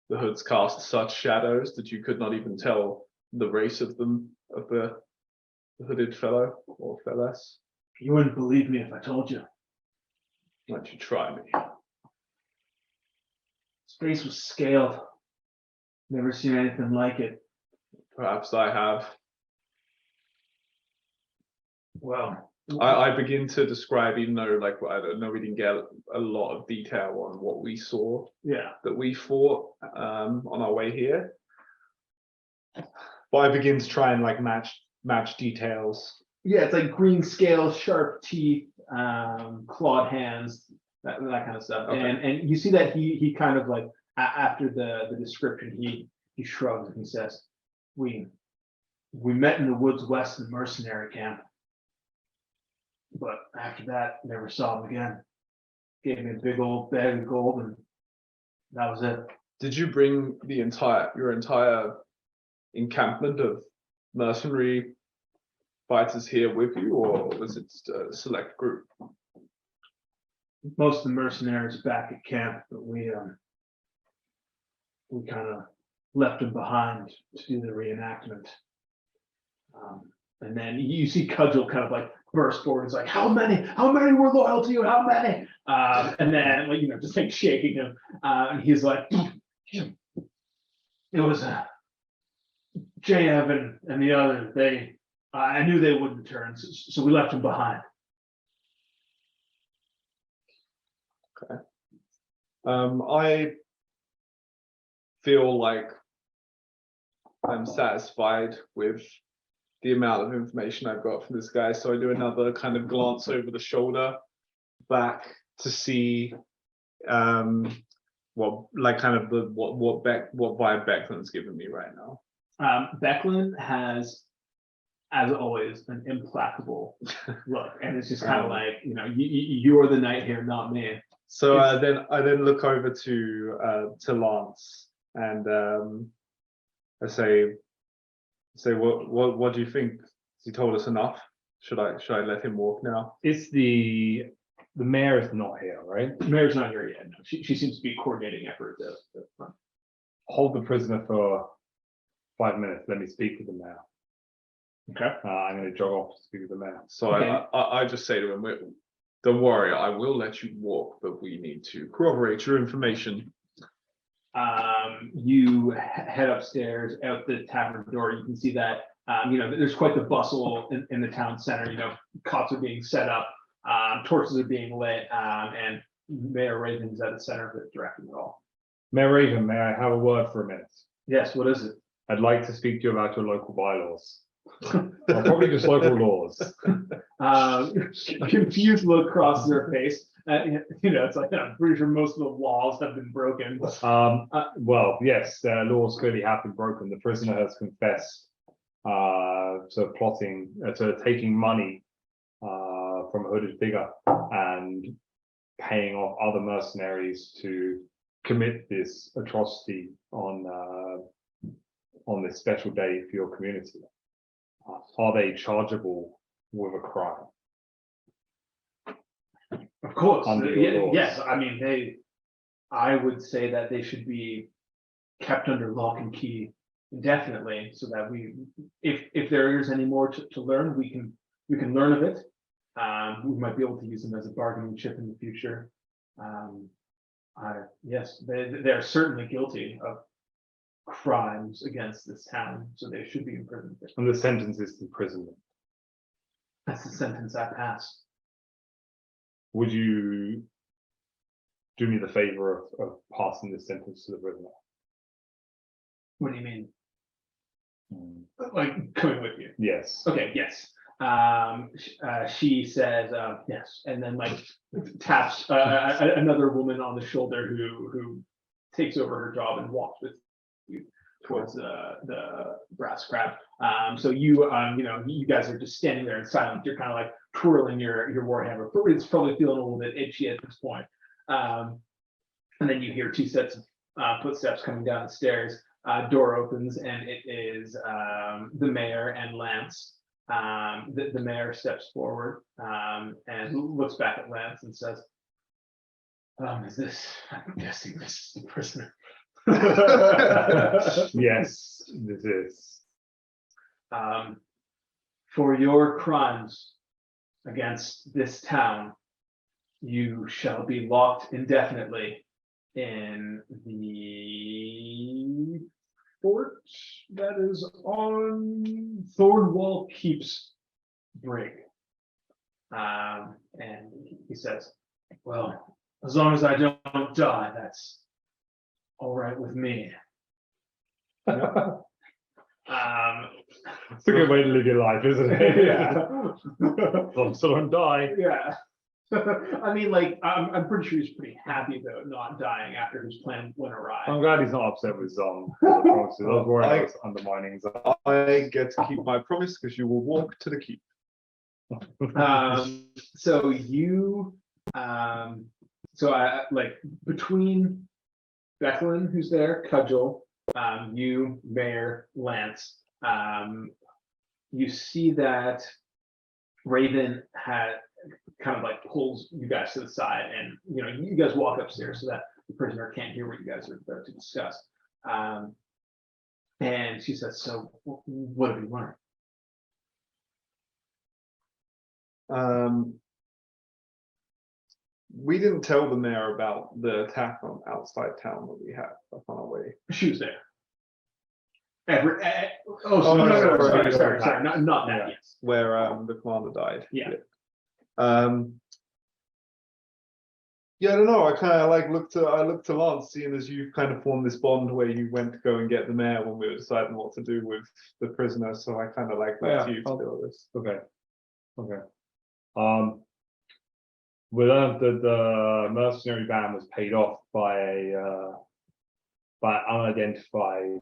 S2: The hoods cast such shadows that you could not even tell the race of them, of the hooded fellow or felless.
S1: You wouldn't believe me if I told you.
S2: Why don't you try me?
S1: His face was scaled. Never seen anything like it.
S2: Perhaps I have.
S1: Well,
S2: I begin to describe, even though I don't know, we didn't get a lot of detail on what we saw
S1: yeah.
S2: that we fought on our way here. But I begin to try and match details.
S1: Yeah, it's like green scales, sharp teeth, clawed hands, that kind of stuff.
S2: Okay.
S1: And you see that he kind of like after the description, he shrugs and he says, we met in the woods west of the mercenary camp. But after that, never saw him again. Gave me a big old bag of gold, and that was it.
S2: Did you bring your entire encampment of mercenary fighters here with you, or was it a select group?
S1: Most of the mercenaries back at camp, but we kind of left them behind to do the reenactment. And then you see Cudgel kind of like burst forward. He's like, how many were loyal to you? How many? And then, like, just like shaking him. And he's like, it was J. Evan and the other. I knew they wouldn't turn, so we left them behind.
S2: I feel like I'm satisfied with the amount of information I've got from this guy, so I do another kind of glance over the shoulder back to see what vibe Beckland's giving me right now.
S1: Beckland has, as always, an implacable look, and it's just kind of like, you're the knight here, not me.
S2: So then I look over to Lance and I say, what do you think? Has he told us enough? Should I let him walk now?
S3: It's the mayor is not here, right?
S1: The mayor's not here yet. No. She seems to be coordinating efforts at the front.
S3: Hold the prisoner for 5 minutes. Let me speak with the mayor.
S1: Okay.
S3: I'm going to jog off to speak with the mayor.
S2: So
S1: Okay.
S2: I just say to him, don't worry, I will let you walk, but we need to corroborate your information.
S1: You head upstairs out the tavern door. You can see that there's quite the bustle in the town center. Cots are being set up, torches are being lit, and Mayor Raven's at the center of it, directing it all.
S3: Mayor Raven, may I have a word for a minute?
S1: Yes, what is it?
S3: I'd like to speak to you about your local bylaws. Or probably just local laws.
S1: Confused look crosses her face. It's like, I'm pretty sure most of the laws have been broken.
S3: Well, yes, laws clearly have been broken. The prisoner has confessed to plotting, to taking money from a hooded figure and paying off other mercenaries to commit this atrocity on this special day for your community. Are they chargeable with a crime?
S1: Of course,
S3: Under your laws.
S1: yes. I mean, I would say that they should be kept under lock and key indefinitely, so that if there is any more to learn, we can learn of it. We might be able to use them as a bargaining chip in the future. Yes, they're certainly guilty of crimes against this town, so they should be imprisoned.
S3: And the sentence is imprisonment.
S1: That's the sentence I passed.
S3: Would you do me the favor of passing this sentence to the prisoner?
S1: What do you mean? Like coming with you?
S3: Yes.
S1: Okay, yes. She says yes, and then like taps another woman on the shoulder who takes over her job and walks with you towards the brass crab. So you guys are just standing there in silence. You're kind of like twirling your warhammer. It's probably feeling a little bit itchy at this point. And then you hear two sets of footsteps coming down the stairs. Door opens and it is the mayor and Lance. The mayor steps forward and looks back at Lance and says, I'm guessing this is the prisoner.
S3: Yes, this is.
S1: For your crimes against this town, you shall be locked indefinitely in the fort that is on Thornwall Keep's brig. And he says, well, as long as I don't die, that's all right with me.
S3: It's a good way to live your life, isn't it?
S1: Yeah.
S3: I'm still gonna die.
S1: Yeah. I mean, like, I'm pretty sure he's pretty happy about not dying after his plan went awry.
S3: I'm glad he's not upset with Zom. I was worried I was undermining Zom.
S2: I get to keep my promise because you will walk to the keep.
S1: So you, like between Becklin, who's there, Cudgel, you, Mayor, Lance, you see that Raven had kind of like pulls you guys to the side, and you guys walk upstairs so that the prisoner can't hear what you guys are about to discuss. And she says, "So, what have you learned?"
S4: We didn't tell the mayor about the attack on outside town that we had up on our way.
S1: She was there. No, sorry, not that.
S3: Yeah.
S1: Yes.
S4: Where the commander died.
S1: Yeah.
S4: Yeah, I don't know. I kind of like looked to Lance, seeing as you've kind of formed this bond where you went to go and get the mayor when we were deciding what to do with the prisoner. So I kind of like looked to you to do this.
S3: Okay. We learned that the mercenary band was paid off by unidentified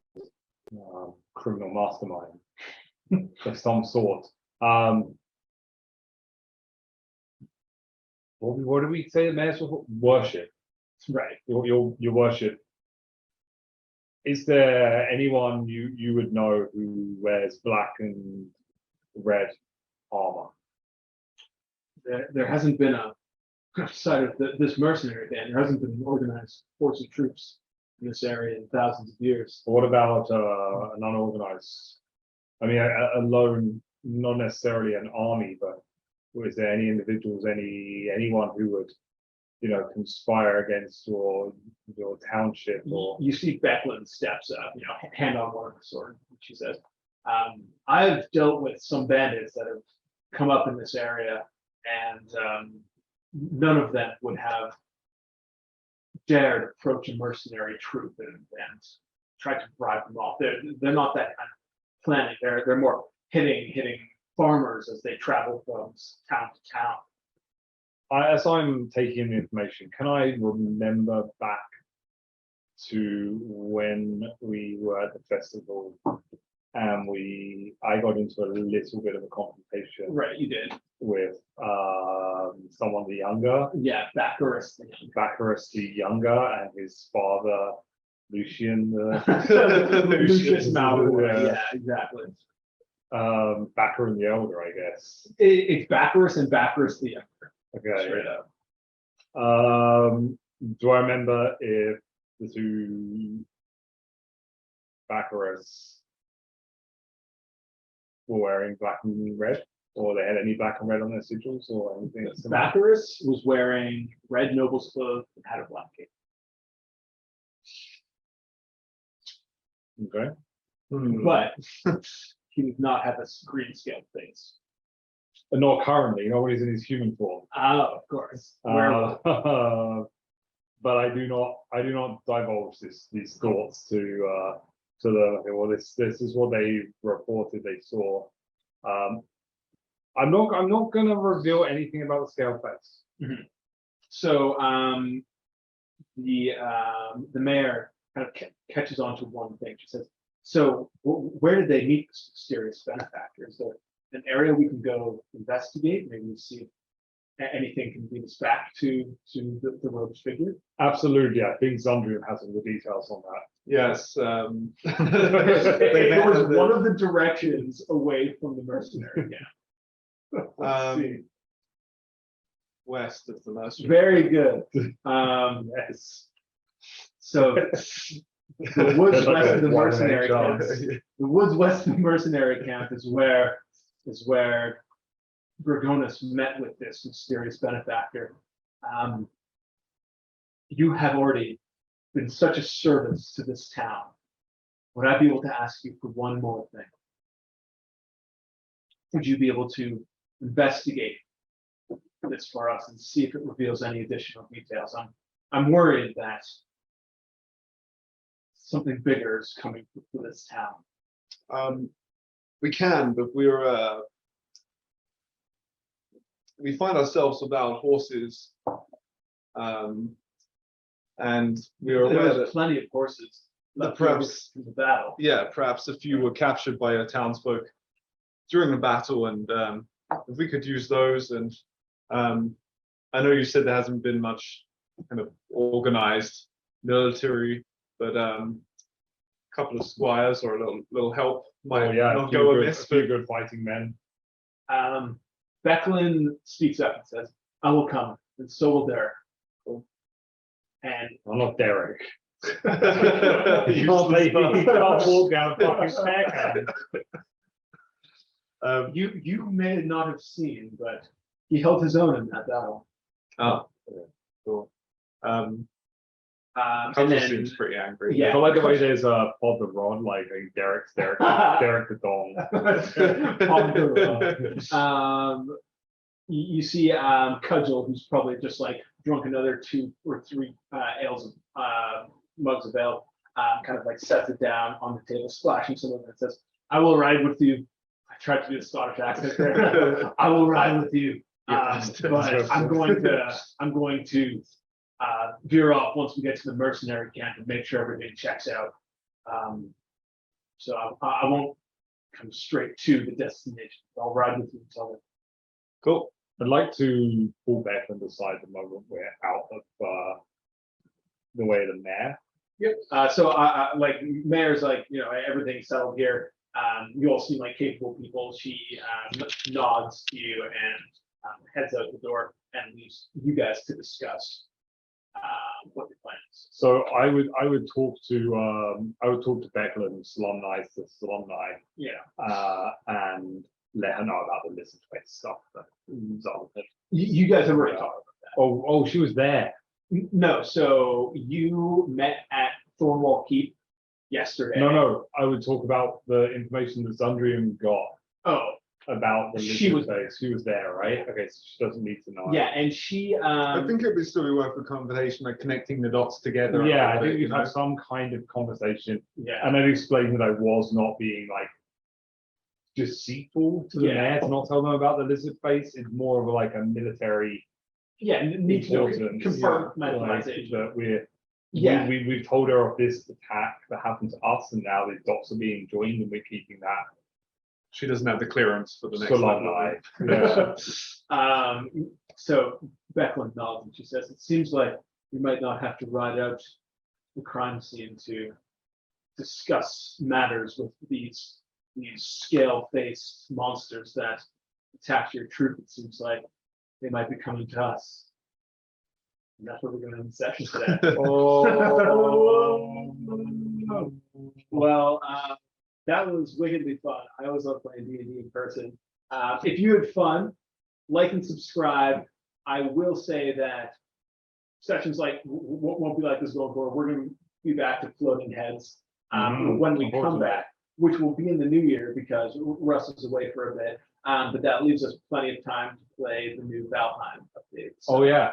S3: criminal mastermind of some sort. What did we say the mayor's worship?
S1: Right.
S3: Your worship. Is there anyone you would know who wears black and red armor?
S1: There hasn't been a side of this mercenary band. There hasn't been an organized force of troops in this area in thousands of years.
S3: What about an unorganized? I mean, a lone, not necessarily an army, but is there any individuals, anyone who would, conspire against your township? Or
S1: you see Becklin steps up, hand on one sword. She says, "I've dealt with some bandits that have come up in this area, and none of them would have dared approach a mercenary troop and try to bribe them off. They're not that kind of planning. They're more hitting farmers as they travel from town to town."
S3: as I'm taking in the information, can I remember back to when we were at the festival and I got into a little bit of a confrontation
S1: Right, you did.
S3: with someone the younger,
S1: Yeah, Baccarus.
S3: Baccarus the younger, and his father Lucian,
S1: Lucius Malfoy.
S3: yeah.
S1: Yeah, exactly.
S3: Backer the elder, I guess.
S1: It's Baccarus and Baccarus the younger.
S3: Okay.
S1: Straight up.
S3: Do I remember if the two Baccarus were wearing black and red, or they had any black and red on their sigils, or anything that's similar?
S1: Baccarus was wearing red noble's clothes and had a black cape.
S3: Okay.
S1: But he did not have a green scale face.
S3: But not currently, not when he's in his human form.
S1: Oh, of course. Werewolf.
S3: But I do not divulge these thoughts to the, well, this is what they reported they saw. I'm not gonna reveal anything about the scale face.
S1: Mhm. So the mayor kind of catches on to one thing. She says, "So where did they meet this mysterious benefactor? Is there an area we can go investigate? Maybe see if anything can lead us back to the rogue's figure?"
S3: Absolutely, I think Zundrian has all the details on that.
S4: Yes.
S1: It was one of the directions away from the mercenary camp.
S4: West of the mercenary.
S1: Very good.
S3: Yes.
S1: So the woods west of the mercenary camp. The woods west of the mercenary camp is where Dragonus met with this mysterious benefactor. You have already been such a service to this town. Would I be able to ask you for one more thing? Would you be able to investigate this for us and see if it reveals any additional details? I'm worried that something bigger is coming for this town.
S4: We can, but we find ourselves without horses, and we are aware
S1: There's
S4: that
S1: plenty of horses left
S4: perhaps
S1: in the battle.
S4: yeah, perhaps a few were captured by our townsfolk during the battle, and if we could use those. And I know you said there hasn't been much kind of organized military, but a couple of squires or a little help might not go amiss.
S3: A few good fighting men.
S1: Becklin speaks up and says, "I will come, and so will Derek." And
S3: I'm not Derek.
S2: You
S3: You can't walk down a fucking staircase.
S1: you may not have seen, but he held his own in that battle.
S2: Oh,
S4: Cool.
S1: And
S2: Cudgel
S1: then,
S2: seems pretty angry.
S1: Yeah.
S3: I like the way there's a Pod the Rod, like Derek's Derek the Dong.
S1: Pop the Rod. You see Cudgel, who's probably just like drunk another 2 or 3 mugs of ale, kind of like sets it down on the table, splashing some of it, and says, "I will ride with you." I tried to do a Scottish accent there. "I will ride with you, but I'm going to veer off once we get to the mercenary camp and make sure everything checks out. So I won't come straight to the destination. I'll ride with you until then."
S3: Cool. I'd like to pull back and decide the moment we're out of the way of the mayor.
S1: Yep. So I like Mayor's like, everything's settled here. You all seem like capable people. She nods to you and heads out the door and leaves you guys to discuss what your plan is.
S3: So I would talk to Becklin, Solemnize to Solemni,
S1: Yeah.
S3: and let her know about the lizard face stuff.
S1: You guys have already talked about
S3: Oh, she was there.
S1: that. No, so you met at Thornwall Keep yesterday.
S3: No, I would talk about the information that Zundrium got
S1: Oh,
S3: about the
S1: She
S3: lizard
S1: was-
S3: face. She was there, right? Okay, so she doesn't need to know.
S1: yeah, and she
S4: I think it'd be still be worth a conversation, like connecting the dots together. a
S3: Yeah, I
S4: little
S3: think
S4: bit,
S3: we've
S4: you know?
S3: had some kind of conversation,
S1: yeah.
S3: and then explained that I was not being like deceitful to the
S1: Yeah.
S3: mayor to not tell them about the lizard face. It's more of like a military
S1: Yeah, need to know
S3: importance.
S1: compartmentalization.
S3: That
S1: Yeah.
S3: we've told her of this attack that happened to us, and now these dots are being joined, and we're keeping that.
S2: She doesn't have the clearance for the next
S3: So
S2: level.
S3: like, yeah.
S1: So Becklin nods and she says, "It seems like we might not have to ride out the crime scene to discuss matters with these scale-faced monsters that attack your troop. It seems like they might be coming to us." And that's what we're going to end the session today. Well, that was wickedly fun. I always love playing D&D in person. If you had fun, like and subscribe. I will say that sessions like won't be like this going forward. We're going to be back to floating heads when we come back, which will be in the new year because Russ is away for a bit. But that leaves us plenty of time to play the new Valheim update. So,
S3: Oh yeah.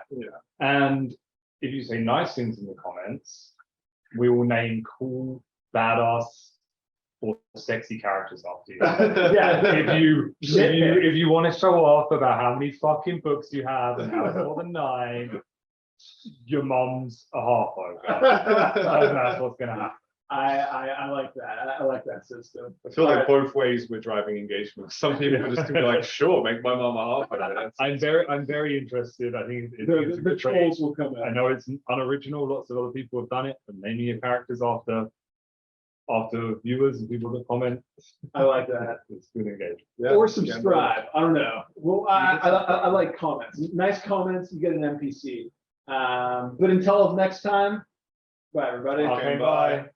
S3: And if you say nice things in the comments, we will name cool, badass, or sexy characters after you.
S1: Yeah.
S3: If you want to show off about how many fucking books you have and how it's more than 9, your mom's a half ogre. That's what's gonna happen.
S1: I like that. I like that system.
S2: I feel like both ways we're driving engagement. Some people are just gonna be like, "Sure, make my mom a half."
S3: I'm very interested. I think it's a
S1: The
S3: good trait.
S1: trolls will come
S3: I
S1: out.
S3: know it's unoriginal. Lots of other people have done it, but naming your characters after viewers and people that comment.
S1: I like that.
S3: It's good engagement.
S4: Yeah.
S1: Or subscribe. I don't know. Well, I like comments. Nice comments. You get an NPC. But until next time, bye everybody.
S3: Okay, bye.